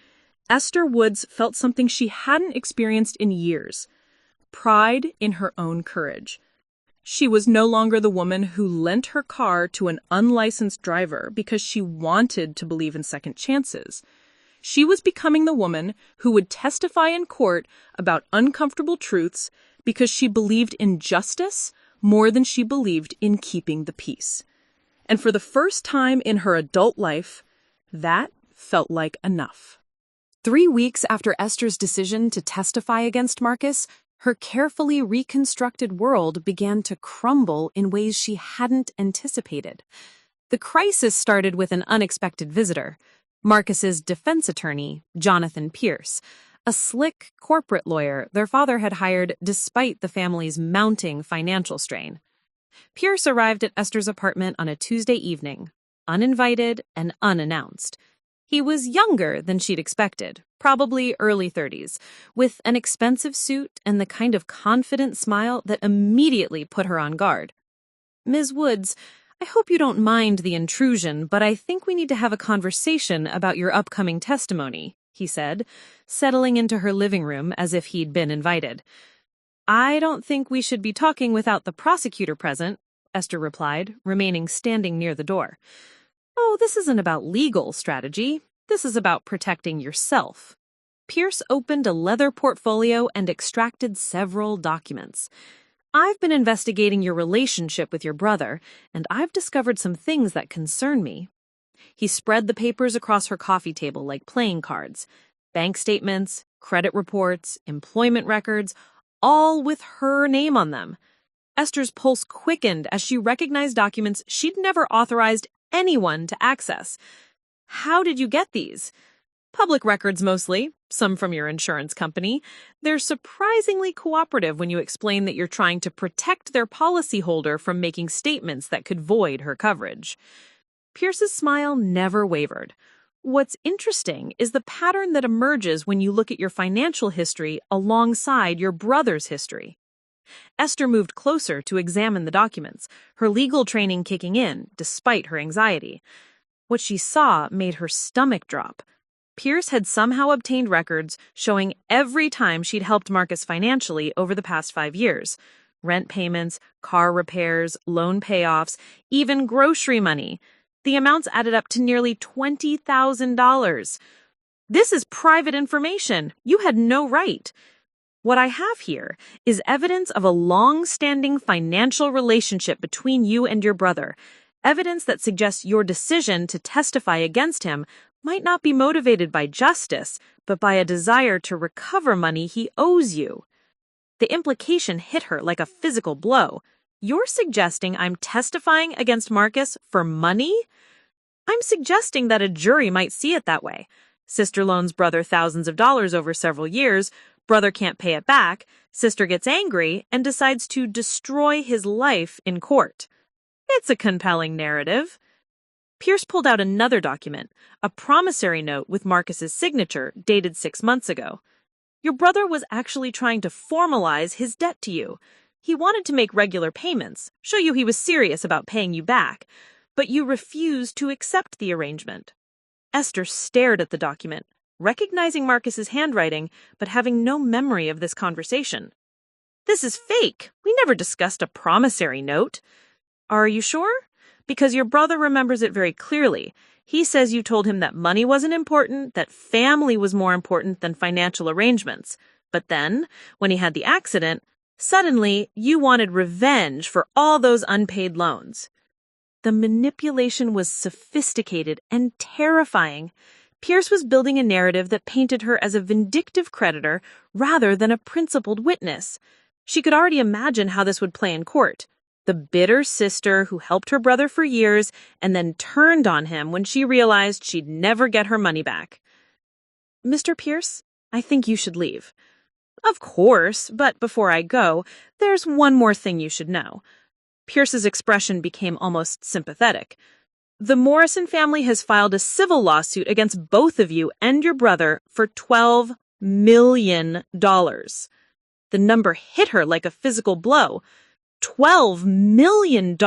Esther Woods felt something she hadn't experienced in years: pride in her own courage. She was no longer the woman who lent her car to an unlicensed driver because she wanted to believe in second chances. She was becoming the woman who would testify in court about uncomfortable truths because she believed in justice more than she believed in keeping the peace. And for the first time in her adult life, that felt like enough. 3 weeks after Esther's decision to testify against Marcus, her carefully reconstructed world began to crumble in ways she hadn't anticipated. The crisis started with an unexpected visitor: Marcus's defense attorney, Jonathan Pierce, a slick corporate lawyer their father had hired despite the family's mounting financial strain. Pierce arrived at Esther's apartment on a Tuesday evening, uninvited and unannounced. He was younger than she'd expected, probably early 30s, with an expensive suit and the kind of confident smile that immediately put her on guard. "Ms. Woods, I hope you don't mind the intrusion, but I think we need to have a conversation about your upcoming testimony," he said, settling into her living room as if he'd been invited. "I don't think we should be talking without the prosecutor present," Esther replied, remaining standing near the door. "Oh, this isn't about legal strategy. This is about protecting yourself." Pierce opened a leather portfolio and extracted several documents. "I've been investigating your relationship with your brother, and I've discovered some things that concern me." He spread the papers across her coffee table like playing cards: bank statements, credit reports, employment records, all with her name on them. Esther's pulse quickened as she recognized documents she'd never authorized anyone to access. "How did you get these?" "Public records mostly, some from your insurance company. They're surprisingly cooperative when you explain that you're trying to protect their policyholder from making statements that could void her coverage." Pierce's smile never wavered. "What's interesting is the pattern that emerges when you look at your financial history alongside your brother's history." Esther moved closer to examine the documents, her legal training kicking in, despite her anxiety. What she saw made her stomach drop. Pierce had somehow obtained records showing every time she'd helped Marcus financially over the past 5 years: rent payments, car repairs, loan payoffs, even grocery money. The amounts added up to nearly $20,000. "This is private information. You had no right." "What I have here is evidence of a long-standing financial relationship between you and your brother, evidence that suggests your decision to testify against him might not be motivated by justice, but by a desire to recover money he owes you." The implication hit her like a physical blow. "You're suggesting I'm testifying against Marcus for money?" "I'm suggesting that a jury might see it that way. Sister loans brother thousands of dollars over several years. Brother can't pay it back. Sister gets angry and decides to destroy his life in court. It's a compelling narrative." Pierce pulled out another document, a promissory note with Marcus's signature dated 6 months ago. "Your brother was actually trying to formalize his debt to you. He wanted to make regular payments, show you he was serious about paying you back, but you refused to accept the arrangement." Esther stared at the document, recognizing Marcus's handwriting, but having no memory of this conversation. "This is fake. We never discussed a promissory note." "Are you sure?" "Because your brother remembers it very clearly. He says you told him that money wasn't important, that family was more important than financial arrangements. But then, when he had the accident, suddenly you wanted revenge for all those unpaid loans." The manipulation was sophisticated and terrifying. Pierce was building a narrative that painted her as a vindictive creditor rather than a principled witness. She could already imagine how this would play in court. The bitter sister who helped her brother for years and then turned on him when she realized she'd never get her money back. "Mr. Pierce, I think you should leave." "Of course, but before I go, there's one more thing you should know." Pierce's expression became almost sympathetic. "The Morrison family has filed a civil lawsuit against both of you and your brother for $12 million. The number hit her like a physical blow. $12 million?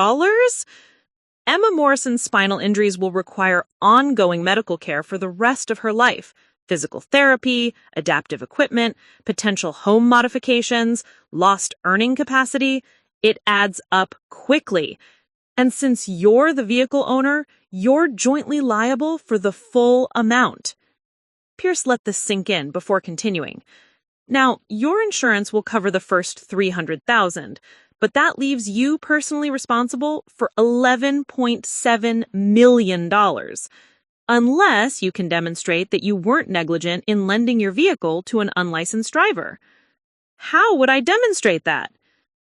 Emma Morrison's spinal injuries will require ongoing medical care for the rest of her life. Physical therapy, adaptive equipment, potential home modifications, lost earning capacity. It adds up quickly. And since you're the vehicle owner, you're jointly liable for the full amount." Pierce let this sink in before continuing. "Now, your insurance will cover the first $300,000, but that leaves you personally responsible for $11.7 million, unless you can demonstrate that you weren't negligent in lending your vehicle to an unlicensed driver." "How would I demonstrate that?"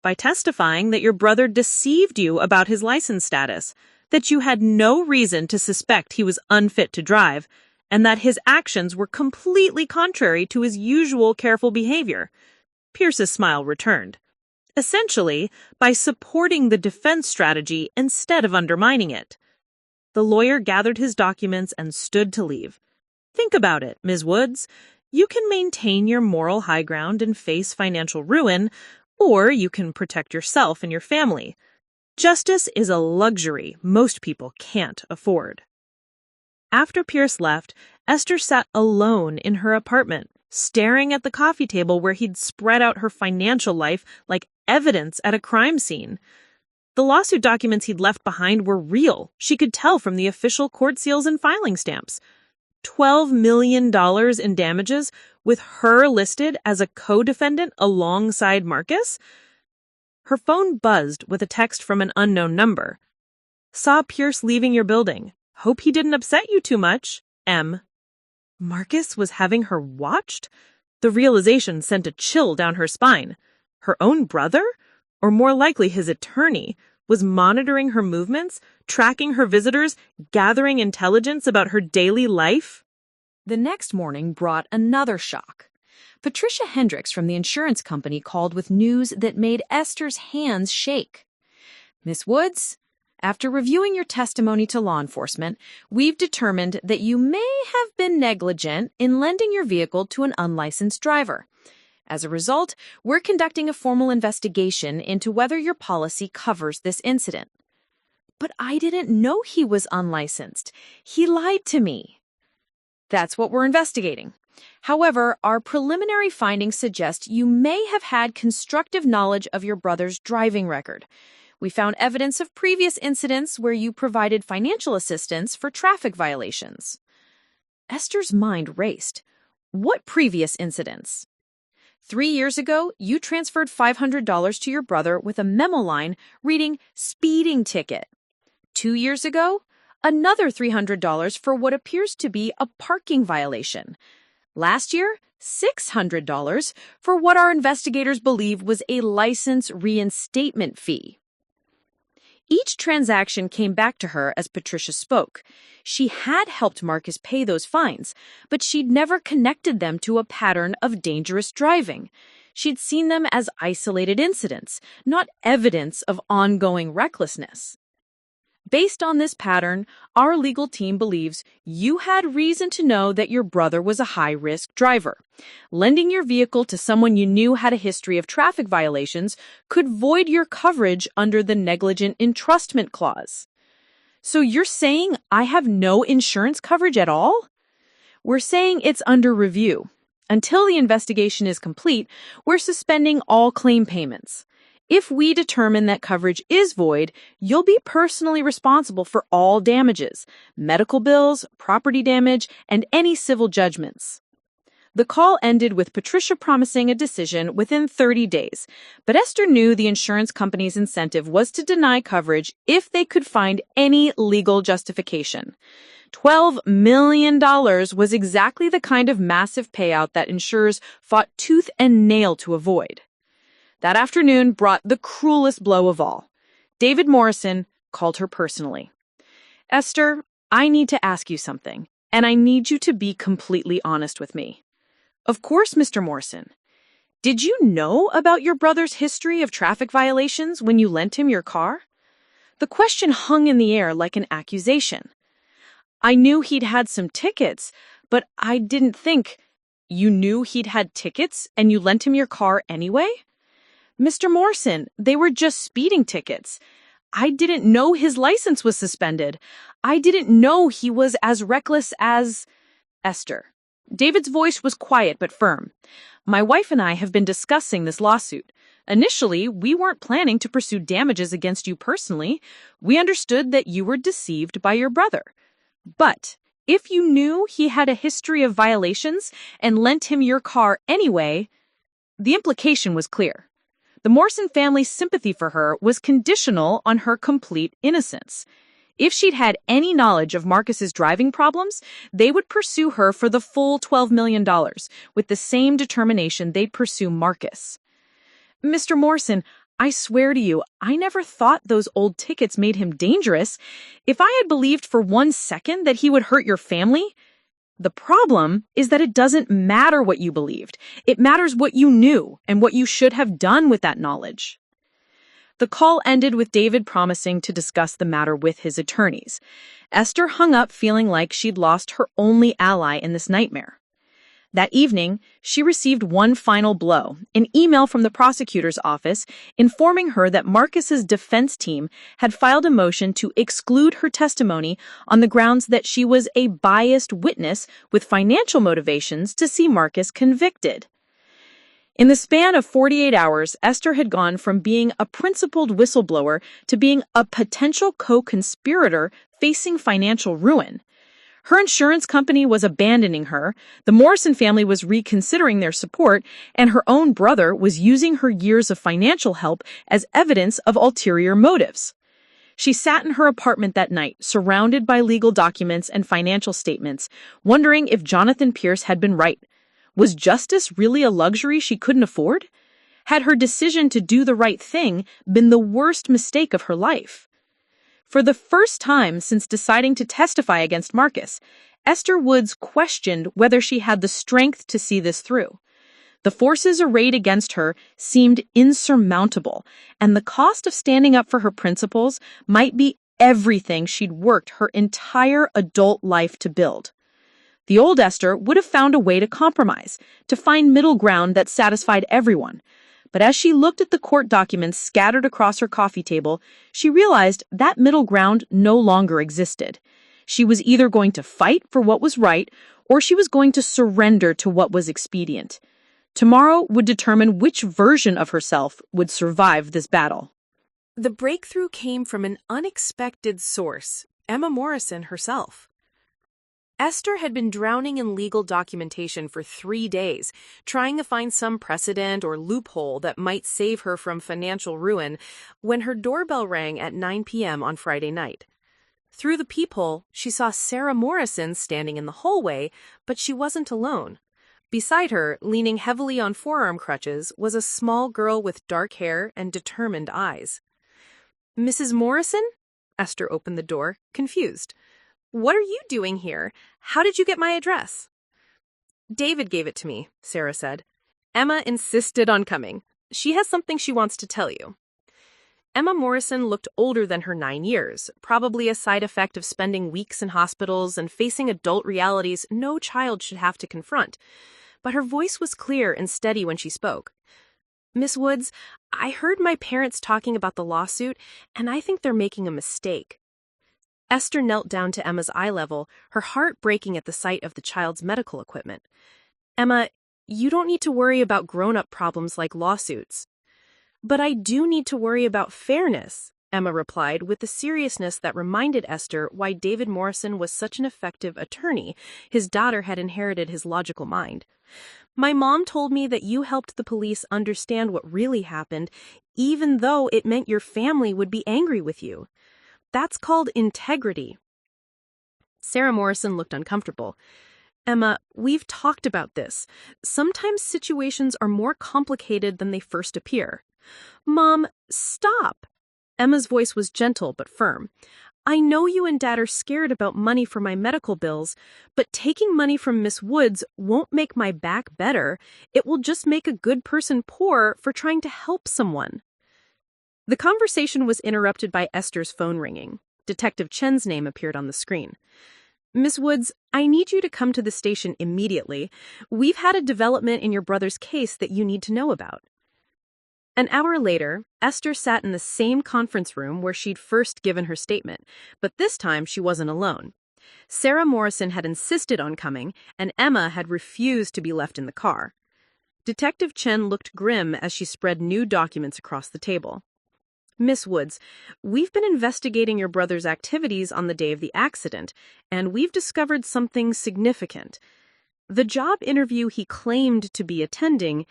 "By testifying that your brother deceived you about his license status, that you had no reason to suspect he was unfit to drive, and that his actions were completely contrary to his usual careful behavior." Pierce's smile returned. "Essentially, by supporting the defense strategy instead of undermining it." The lawyer gathered his documents and stood to leave. "Think about it, Ms. Woods. You can maintain your moral high ground and face financial ruin, or you can protect yourself and your family. Justice is a luxury most people can't afford." After Pierce left, Esther sat alone in her apartment, staring at the coffee table where he'd spread out her financial life like evidence at a crime scene. The lawsuit documents he'd left behind were real. She could tell from the official court seals and filing stamps. $12 million in damages, with her listed as a co-defendant alongside Marcus? Her phone buzzed with a text from an unknown number. "Saw Pierce leaving your building. Hope he didn't upset you too much. M." Marcus was having her watched? The realization sent a chill down her spine. Her own brother? Or more likely his attorney, was monitoring her movements, tracking her visitors, gathering intelligence about her daily life? The next morning brought another shock. Patricia Hendricks from the insurance company called with news that made Esther's hands shake. "Miss Woods, after reviewing your testimony to law enforcement, we've determined that you may have been negligent in lending your vehicle to an unlicensed driver. As a result, we're conducting a formal investigation into whether your policy covers this incident." "But I didn't know he was unlicensed. He lied to me." "That's what we're investigating. However, our preliminary findings suggest you may have had constructive knowledge of your brother's driving record. We found evidence of previous incidents where you provided financial assistance for traffic violations." Esther's mind raced. "What previous incidents?" 3 years ago, you transferred $500 to your brother with a memo line reading speeding ticket. 2 years ago, another $300 for what appears to be a parking violation. Last year, $600 for what our investigators believe was a license reinstatement fee. Each transaction came back to her as Patricia spoke. She had helped Marcus pay those fines, but she'd never connected them to a pattern of dangerous driving. She'd seen them as isolated incidents, not evidence of ongoing recklessness. Based on this pattern, our legal team believes you had reason to know that your brother was a high-risk driver. Lending your vehicle to someone you knew had a history of traffic violations could void your coverage under the negligent entrustment clause. So you're saying I have no insurance coverage at all? We're saying it's under review. Until the investigation is complete, we're suspending all claim payments. If we determine that coverage is void, you'll be personally responsible for all damages, medical bills, property damage, and any civil judgments. The call ended with Patricia promising a decision within 30 days, but Esther knew the insurance company's incentive was to deny coverage if they could find any legal justification. $12 million was exactly the kind of massive payout that insurers fought tooth and nail to avoid. That afternoon brought the cruelest blow of all. David Morrison called her personally. "Esther, I need to ask you something, and I need you to be completely honest with me." "Of course, Mr. Morrison." "Did you know about your brother's history of traffic violations when you lent him your car?" The question hung in the air like an accusation. "I knew he'd had some tickets, but I didn't think—" "You knew he'd had tickets and you lent him your car anyway?" "Mr. Morrison, they were just speeding tickets. I didn't know his license was suspended. I didn't know he was as reckless as—" "Esther." David's voice was quiet but firm. "My wife and I have been discussing this lawsuit. Initially, we weren't planning to pursue damages against you personally. We understood that you were deceived by your brother. But if you knew he had a history of violations and lent him your car anyway—" The implication was clear. The Morrison family's sympathy for her was conditional on her complete innocence. If she'd had any knowledge of Marcus's driving problems, they would pursue her for the full $12 million, with the same determination they'd pursue Marcus. "Mr. Morrison, I swear to you, I never thought those old tickets made him dangerous. If I had believed for 1 second that he would hurt your family—" "The problem is that it doesn't matter what you believed. It matters what you knew and what you should have done with that knowledge." The call ended with David promising to discuss the matter with his attorneys. Esther hung up feeling like she'd lost her only ally in this nightmare. That evening, she received one final blow, an email from the prosecutor's office informing her that Marcus's defense team had filed a motion to exclude her testimony on the grounds that she was a biased witness with financial motivations to see Marcus convicted. In the span of 48 hours, Esther had gone from being a principled whistleblower to being a potential co-conspirator facing financial ruin. Her insurance company was abandoning her, the Morrison family was reconsidering their support, and her own brother was using her years of financial help as evidence of ulterior motives. She sat in her apartment that night, surrounded by legal documents and financial statements, wondering if Jonathan Pierce had been right. Was justice really a luxury she couldn't afford? Had her decision to do the right thing been the worst mistake of her life? For the first time since deciding to testify against Marcus, Esther Woods questioned whether she had the strength to see this through. The forces arrayed against her seemed insurmountable, and the cost of standing up for her principles might be everything she'd worked her entire adult life to build. The old Esther would have found a way to compromise, to find middle ground that satisfied everyone. But as she looked at the court documents scattered across her coffee table, she realized that middle ground no longer existed. She was either going to fight for what was right, or she was going to surrender to what was expedient. Tomorrow would determine which version of herself would survive this battle. The breakthrough came from an unexpected source, Emma Morrison herself. Esther had been drowning in legal documentation for 3 days, trying to find some precedent or loophole that might save her from financial ruin, when her doorbell rang at 9 p.m. on Friday night. Through the peephole, she saw Sarah Morrison standing in the hallway, but she wasn't alone. Beside her, leaning heavily on forearm crutches, was a small girl with dark hair and determined eyes. "Mrs. Morrison?" Esther opened the door, confused. "What are you doing here? How did you get my address?" "David gave it to me," Sarah said. "Emma insisted on coming. She has something she wants to tell you." Emma Morrison looked older than her 9 years, probably a side effect of spending weeks in hospitals and facing adult realities no child should have to confront. But her voice was clear and steady when she spoke. "Miss Woods, I heard my parents talking about the lawsuit, and I think they're making a mistake." Esther knelt down to Emma's eye level, her heart breaking at the sight of the child's medical equipment. "Emma, you don't need to worry about grown-up problems like lawsuits." "But I do need to worry about fairness," Emma replied with the seriousness that reminded Esther why David Morrison was such an effective attorney. His daughter had inherited his logical mind. "My mom told me that you helped the police understand what really happened, even though it meant your family would be angry with you. That's called integrity." Sarah Morrison looked uncomfortable. "Emma, we've talked about this. Sometimes situations are more complicated than they first appear." "Mom, stop." Emma's voice was gentle but firm. "I know you and Dad are scared about money for my medical bills, but taking money from Miss Woods won't make my back better. It will just make a good person poor for trying to help someone." The conversation was interrupted by Esther's phone ringing. Detective Chen's name appeared on the screen. "Miss Woods, I need you to come to the station immediately. We've had a development in your brother's case that you need to know about." An hour later, Esther sat in the same conference room where she'd first given her statement, but this time she wasn't alone. Sarah Morrison had insisted on coming, and Emma had refused to be left in the car. Detective Chen looked grim as she spread new documents across the table. "Miss Woods, we've been investigating your brother's activities on the day of the accident, and we've discovered something significant. The job interview he claimed to be attending,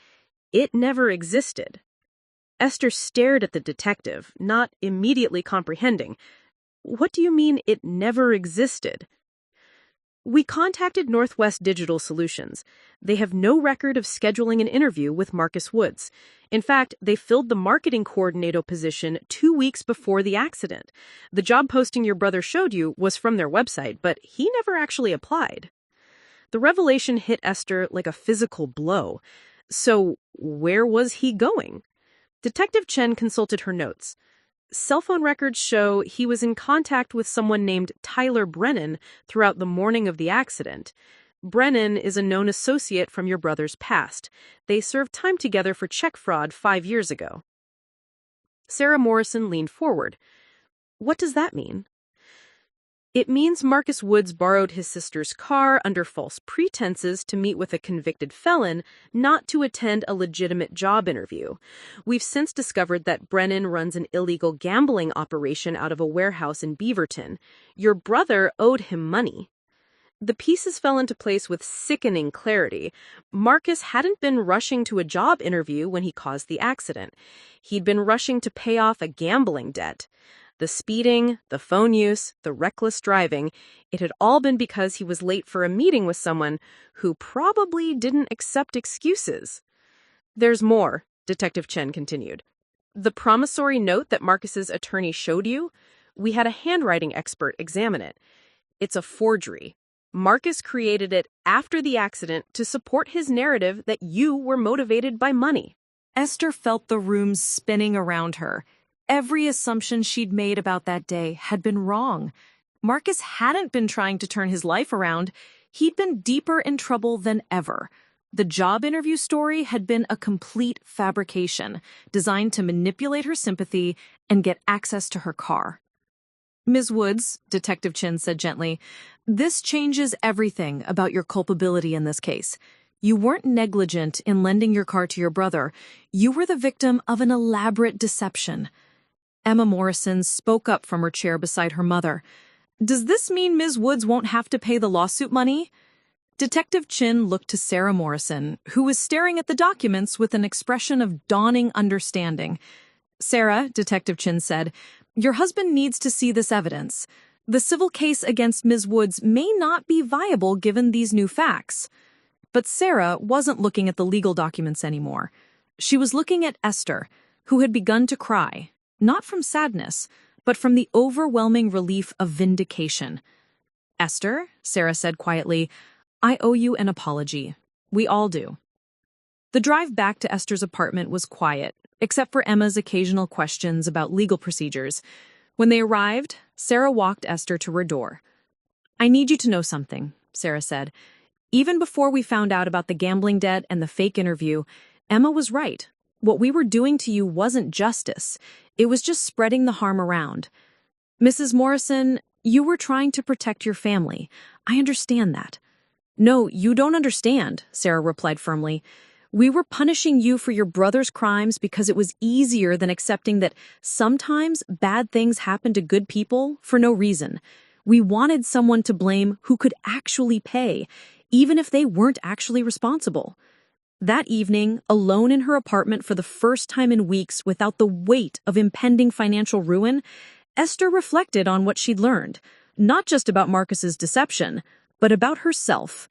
it never existed." Esther stared at the detective, not immediately comprehending. "What do you mean it never existed?" "We contacted Northwest Digital Solutions. They have no record of scheduling an interview with Marcus Woods. In fact, they filled the marketing coordinator position 2 weeks before the accident. The job posting your brother showed you was from their website, but he never actually applied." The revelation hit Esther like a physical blow. So, where was he going? Detective Chen consulted her notes. Cell phone records show he was in contact with someone named Tyler Brennan throughout the morning of the accident. Brennan is a known associate from your brother's past. They served time together for check fraud 5 years ago. Sarah Morrison leaned forward. "What does that mean?" "It means Marcus Woods borrowed his sister's car under false pretenses to meet with a convicted felon, not to attend a legitimate job interview. We've since discovered that Brennan runs an illegal gambling operation out of a warehouse in Beaverton. Your brother owed him money." The pieces fell into place with sickening clarity. Marcus hadn't been rushing to a job interview when he caused the accident. He'd been rushing to pay off a gambling debt. The speeding, the phone use, the reckless driving, it had all been because he was late for a meeting with someone who probably didn't accept excuses. "There's more," Detective Chen continued. "The promissory note that Marcus's attorney showed you, we had a handwriting expert examine it. It's a forgery. Marcus created it after the accident to support his narrative that you were motivated by money." Esther felt the room spinning around her. Every assumption she'd made about that day had been wrong. Marcus hadn't been trying to turn his life around. He'd been deeper in trouble than ever. The job interview story had been a complete fabrication, designed to manipulate her sympathy and get access to her car. "Ms. Woods," Detective Chin said gently, "this changes everything about your culpability in this case. You weren't negligent in lending your car to your brother. You were the victim of an elaborate deception." Emma Morrison spoke up from her chair beside her mother. "Does this mean Ms. Woods won't have to pay the lawsuit money?" Detective Chin looked to Sarah Morrison, who was staring at the documents with an expression of dawning understanding. "Sarah," Detective Chin said, "your husband needs to see this evidence. The civil case against Ms. Woods may not be viable given these new facts." But Sarah wasn't looking at the legal documents anymore. She was looking at Esther, who had begun to cry. Not from sadness, but from the overwhelming relief of vindication. "Esther," Sarah said quietly, "I owe you an apology. We all do." The drive back to Esther's apartment was quiet, except for Emma's occasional questions about legal procedures. When they arrived, Sarah walked Esther to her door. "I need you to know something," Sarah said. "Even before we found out about the gambling debt and the fake interview, Emma was right. What we were doing to you wasn't justice. It was just spreading the harm around. Mrs. Morrison, You were trying to protect your family. I understand that. No, you don't understand, Sarah replied firmly. We were punishing you for your brother's crimes because it was easier than accepting that sometimes bad things happen to good people for no reason. We wanted someone to blame who could actually pay, even if they weren't actually responsible. That evening, alone in her apartment for the first time in weeks without the weight of impending financial ruin, Esther reflected on what she'd learned, not just about Marcus's deception, but about herself.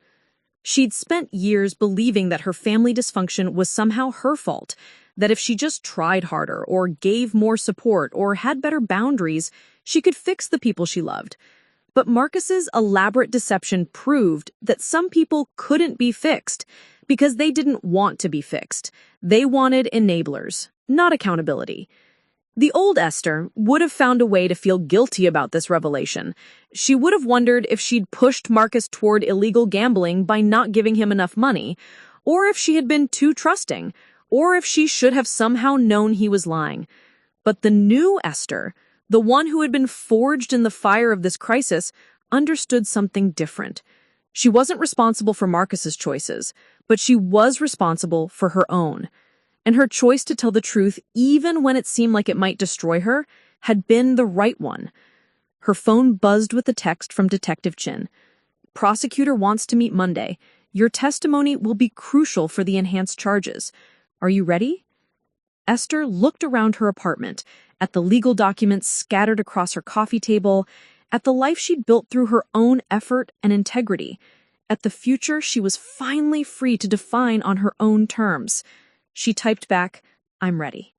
She'd spent years believing that her family dysfunction was somehow her fault, that if she just tried harder or gave more support or had better boundaries, she could fix the people she loved. But Marcus's elaborate deception proved that some people couldn't be fixed because they didn't want to be fixed. They wanted enablers, not accountability. The old Esther would have found a way to feel guilty about this revelation. She would have wondered if she'd pushed Marcus toward illegal gambling by not giving him enough money, or if she had been too trusting, or if she should have somehow known he was lying. But the new Esther, the one who had been forged in the fire of this crisis, understood something different. She wasn't responsible for Marcus's choices, but she was responsible for her own. And her choice to tell the truth, even when it seemed like it might destroy her, had been the right one. Her phone buzzed with a text from Detective Chin. Prosecutor wants to meet Monday. Your testimony will be crucial for the enhanced charges. Are you ready? Esther looked around her apartment, at the legal documents scattered across her coffee table, at the life she'd built through her own effort and integrity, at the future she was finally free to define on her own terms. She typed back, I'm ready.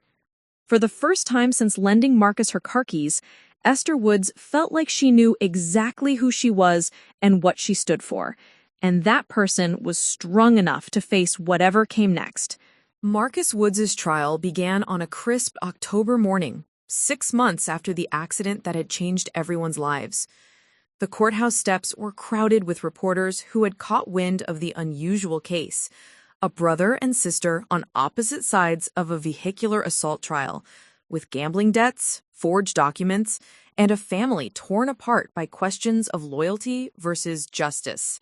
For the first time since lending Marcus her car keys, Esther Woods felt like she knew exactly who she was and what she stood for, and that person was strong enough to face whatever came next. Marcus Woods' trial began on a crisp October morning, 6 months after the accident that had changed everyone's lives. The courthouse steps were crowded with reporters who had caught wind of the unusual case. A brother and sister on opposite sides of a vehicular assault trial, with gambling debts, forged documents, and a family torn apart by questions of loyalty versus justice.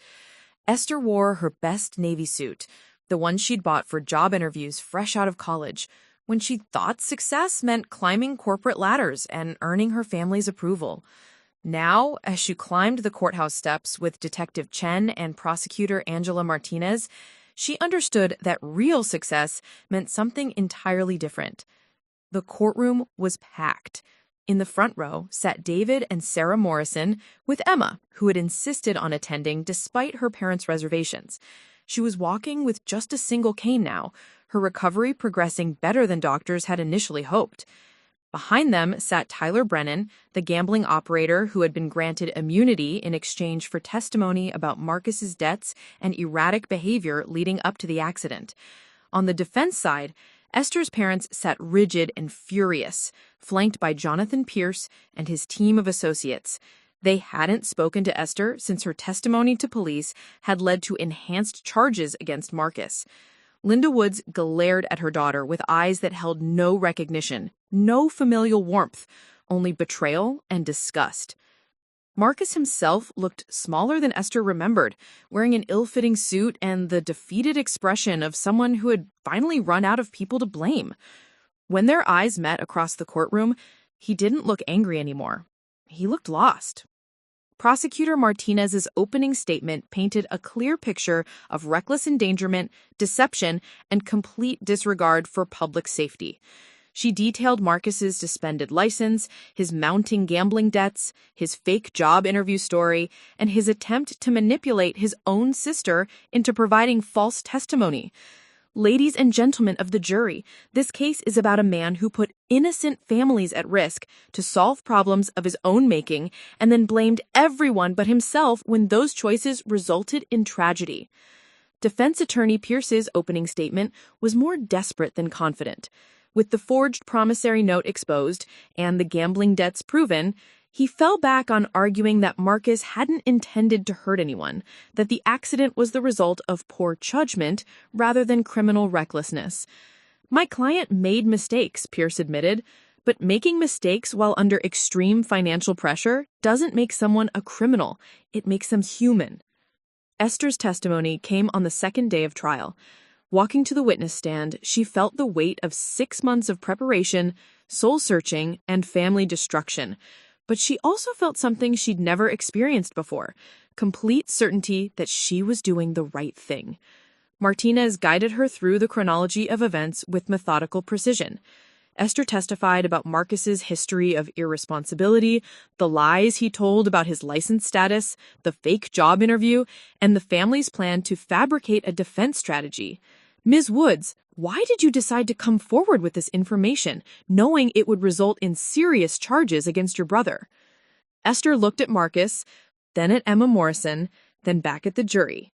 Esther wore her best navy suit, the one she'd bought for job interviews fresh out of college, when she thought success meant climbing corporate ladders and earning her family's approval. Now, as she climbed the courthouse steps with Detective Chen and prosecutor Angela Martinez, she understood that real success meant something entirely different. The courtroom was packed. In the front row sat David and Sarah Morrison with Emma, who had insisted on attending despite her parents' reservations. She was walking with just a single cane now, her recovery progressing better than doctors had initially hoped. Behind them sat Tyler Brennan, the gambling operator who had been granted immunity in exchange for testimony about Marcus's debts and erratic behavior leading up to the accident. On the defense side, Esther's parents sat rigid and furious, flanked by Jonathan Pierce and his team of associates. They hadn't spoken to Esther since her testimony to police had led to enhanced charges against Marcus. Linda Woods glared at her daughter with eyes that held no recognition, no familial warmth, only betrayal and disgust. Marcus himself looked smaller than Esther remembered, wearing an ill-fitting suit and the defeated expression of someone who had finally run out of people to blame. When their eyes met across the courtroom, he didn't look angry anymore. He looked lost. Prosecutor Martinez's opening statement painted a clear picture of reckless endangerment, deception, and complete disregard for public safety. She detailed Marcus's suspended license, his mounting gambling debts, his fake job interview story, and his attempt to manipulate his own sister into providing false testimony. Ladies and gentlemen of the jury, this case is about a man who put innocent families at risk to solve problems of his own making and then blamed everyone but himself when those choices resulted in tragedy. Defense attorney Pierce's opening statement was more desperate than confident. With the forged promissory note exposed and the gambling debts proven, he fell back on arguing that Marcus hadn't intended to hurt anyone, that the accident was the result of poor judgment rather than criminal recklessness. My client made mistakes, Pierce admitted, But making mistakes while under extreme financial pressure doesn't make someone a criminal. It makes them human. Esther's testimony came on the second day of trial. Walking to the witness stand, she felt the weight of 6 months of preparation, soul-searching, and family destruction. But she also felt something she'd never experienced before, complete certainty that she was doing the right thing. Martinez guided her through the chronology of events with methodical precision. Esther testified about Marcus's history of irresponsibility, the lies he told about his license status, the fake job interview, and the family's plan to fabricate a defense strategy. Ms. Woods, why did you decide to come forward with this information, knowing it would result in serious charges against your brother? Esther looked at Marcus, then at Emma Morrison, then back at the jury.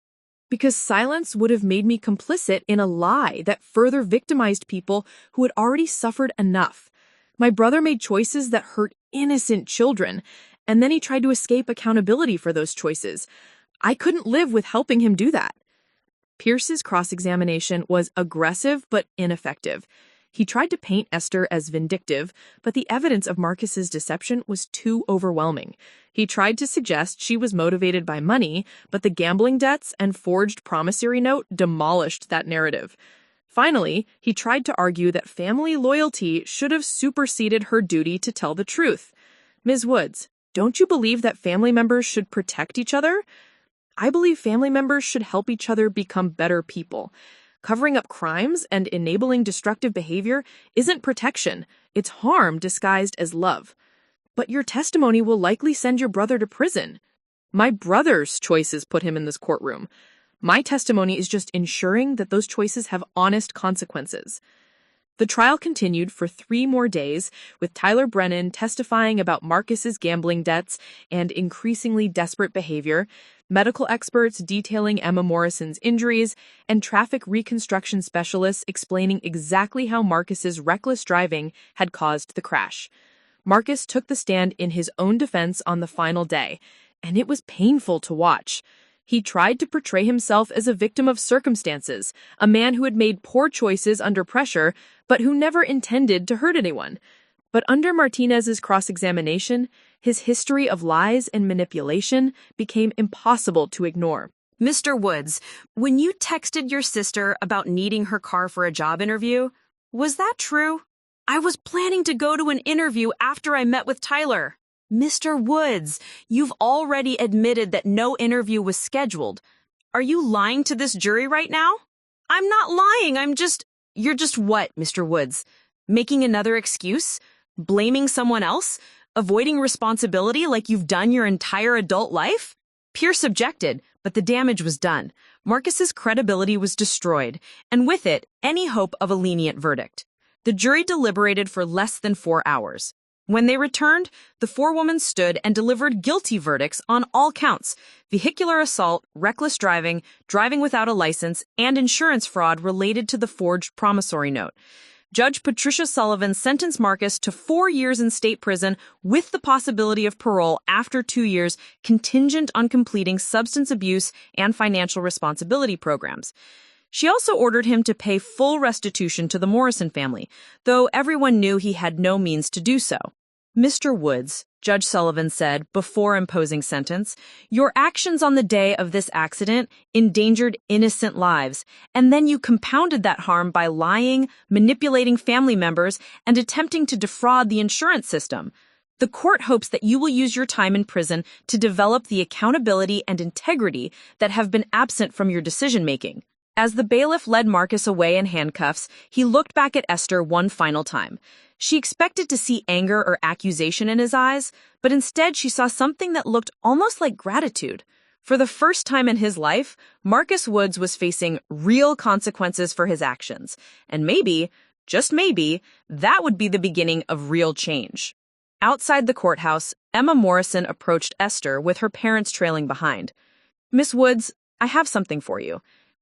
Because silence would have made me complicit in a lie that further victimized people who had already suffered enough. My brother made choices that hurt innocent children, and then he tried to escape accountability for those choices. I couldn't live with helping him do that. Pierce's cross-examination was aggressive but ineffective. He tried to paint Esther as vindictive, but the evidence of Marcus's deception was too overwhelming. He tried to suggest she was motivated by money, but the gambling debts and forged promissory note demolished that narrative. Finally, he tried to argue that family loyalty should have superseded her duty to tell the truth. Ms. Woods, don't you believe that family members should protect each other? I believe family members should help each other become better people. Covering up crimes and enabling destructive behavior isn't protection, it's harm disguised as love. But your testimony will likely send your brother to prison. My brother's choices put him in this courtroom. My testimony is just ensuring that those choices have honest consequences. The trial continued for 3 more days, with Tyler Brennan testifying about Marcus's gambling debts and increasingly desperate behavior, medical experts detailing Emma Morrison's injuries, and traffic reconstruction specialists explaining exactly how Marcus's reckless driving had caused the crash. Marcus took the stand in his own defense on the final day, and it was painful to watch. He tried to portray himself as a victim of circumstances, a man who had made poor choices under pressure, but who never intended to hurt anyone. But under Martinez's cross-examination, his history of lies and manipulation became impossible to ignore. Mr. Woods, when you texted your sister about needing her car for a job interview, was that true? I was planning to go to an interview after I met with Tyler. Mr. Woods, you've already admitted that no interview was scheduled. Are you lying to this jury right now? I'm not lying, You're just what, Mr. Woods? Making another excuse? Blaming someone else? Avoiding responsibility like you've done your entire adult life? Pierce objected, but the damage was done. Marcus's credibility was destroyed, and with it, any hope of a lenient verdict. The jury deliberated for less than 4 hours. When they returned, the 4 women stood and delivered guilty verdicts on all counts: vehicular assault, reckless driving, driving without a license, and insurance fraud related to the forged promissory note. Judge Patricia Sullivan sentenced Marcus to 4 years in state prison with the possibility of parole after 2 years, contingent on completing substance abuse and financial responsibility programs. She also ordered him to pay full restitution to the Morrison family, though everyone knew he had no means to do so. Mr. Woods, Judge Sullivan said before imposing sentence, your actions on the day of this accident endangered innocent lives, and then you compounded that harm by lying, manipulating family members, and attempting to defraud the insurance system. The court hopes that you will use your time in prison to develop the accountability and integrity that have been absent from your decision-making. As the bailiff led Marcus away in handcuffs, he looked back at Esther one final time. She expected to see anger or accusation in his eyes, but instead she saw something that looked almost like gratitude. For the first time in his life, Marcus Woods was facing real consequences for his actions. And maybe, just maybe, that would be the beginning of real change. Outside the courthouse, Emma Morrison approached Esther with her parents trailing behind. Miss Woods, I have something for you,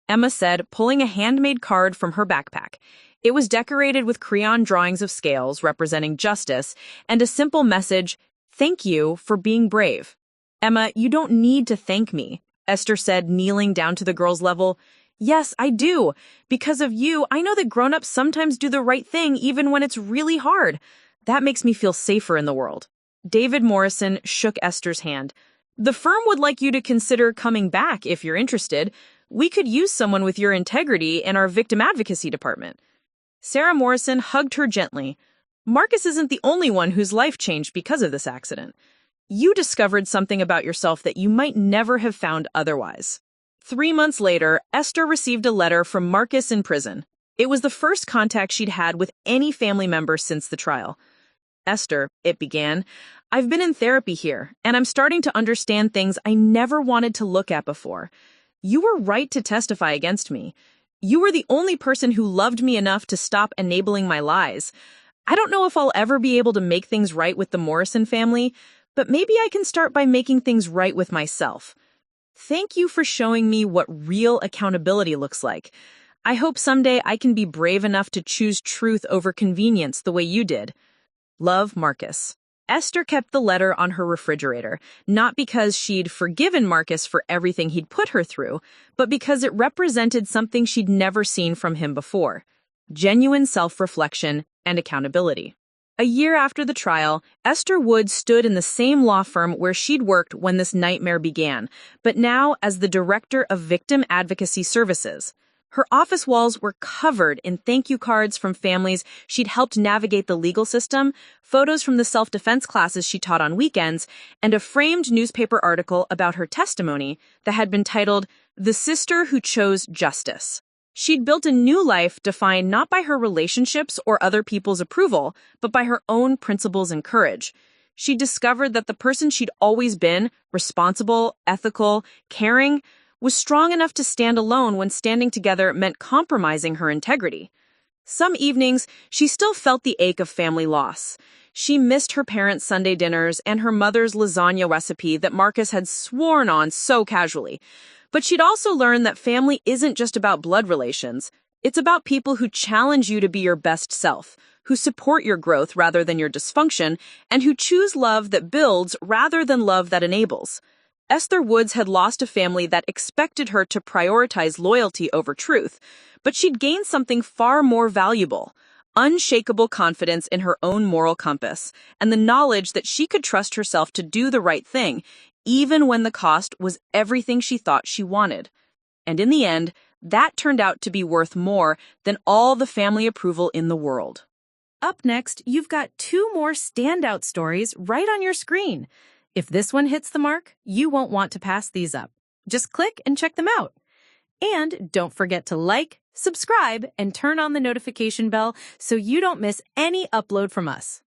Emma said, pulling a handmade card from her backpack. It was decorated with crayon drawings of scales representing justice and a simple message, "Thank you for being brave." Emma, you don't need to thank me, Esther said, kneeling down to the girl's level. Yes, I do. Because of you, I know that grown-ups sometimes do the right thing even when it's really hard. That makes me feel safer in the world. David Morrison shook Esther's hand. The firm would like you to consider coming back if you're interested. We could use someone with your integrity in our victim advocacy department. Sarah Morrison hugged her gently. Marcus isn't the only one whose life changed because of this accident. You discovered something about yourself that you might never have found otherwise. 3 months later, Esther received a letter from Marcus in prison. It was the first contact she'd had with any family member since the trial. Esther, it began, I've been in therapy here, and I'm starting to understand things I never wanted to look at before. You were right to testify against me. You were the only person who loved me enough to stop enabling my lies. I don't know if I'll ever be able to make things right with the Morrison family, but maybe I can start by making things right with myself. Thank you for showing me what real accountability looks like. I hope someday I can be brave enough to choose truth over convenience the way you did. Love, Marcus. Esther kept the letter on her refrigerator, not because she'd forgiven Marcus for everything he'd put her through, but because it represented something she'd never seen from him before: genuine self-reflection and accountability. A year after the trial, Esther Woods stood in the same law firm where she'd worked when this nightmare began, but now as the director of victim advocacy services. Her office walls were covered in thank you cards from families she'd helped navigate the legal system, photos from the self-defense classes she taught on weekends, and a framed newspaper article about her testimony that had been titled "The Sister Who Chose Justice." She'd built a new life defined not by her relationships or other people's approval, but by her own principles and courage. She discovered that the person she'd always been, responsible, ethical, caring, was strong enough to stand alone when standing together meant compromising her integrity. Some evenings, she still felt the ache of family loss. She missed her parents' Sunday dinners and her mother's lasagna recipe that Marcus had sworn on so casually. But she'd also learned that family isn't just about blood relations. It's about people who challenge you to be your best self, who support your growth rather than your dysfunction, and who choose love that builds rather than love that enables. Esther Woods had lost a family that expected her to prioritize loyalty over truth, but she'd gained something far more valuable: unshakable confidence in her own moral compass, and the knowledge that she could trust herself to do the right thing, even when the cost was everything she thought she wanted. And in the end, that turned out to be worth more than all the family approval in the world. Up next, you've got 2 more standout stories right on your screen. If this one hits the mark, you won't want to pass these up. Just click and check them out. And don't forget to like, subscribe, and turn on the notification bell so you don't miss any upload from us.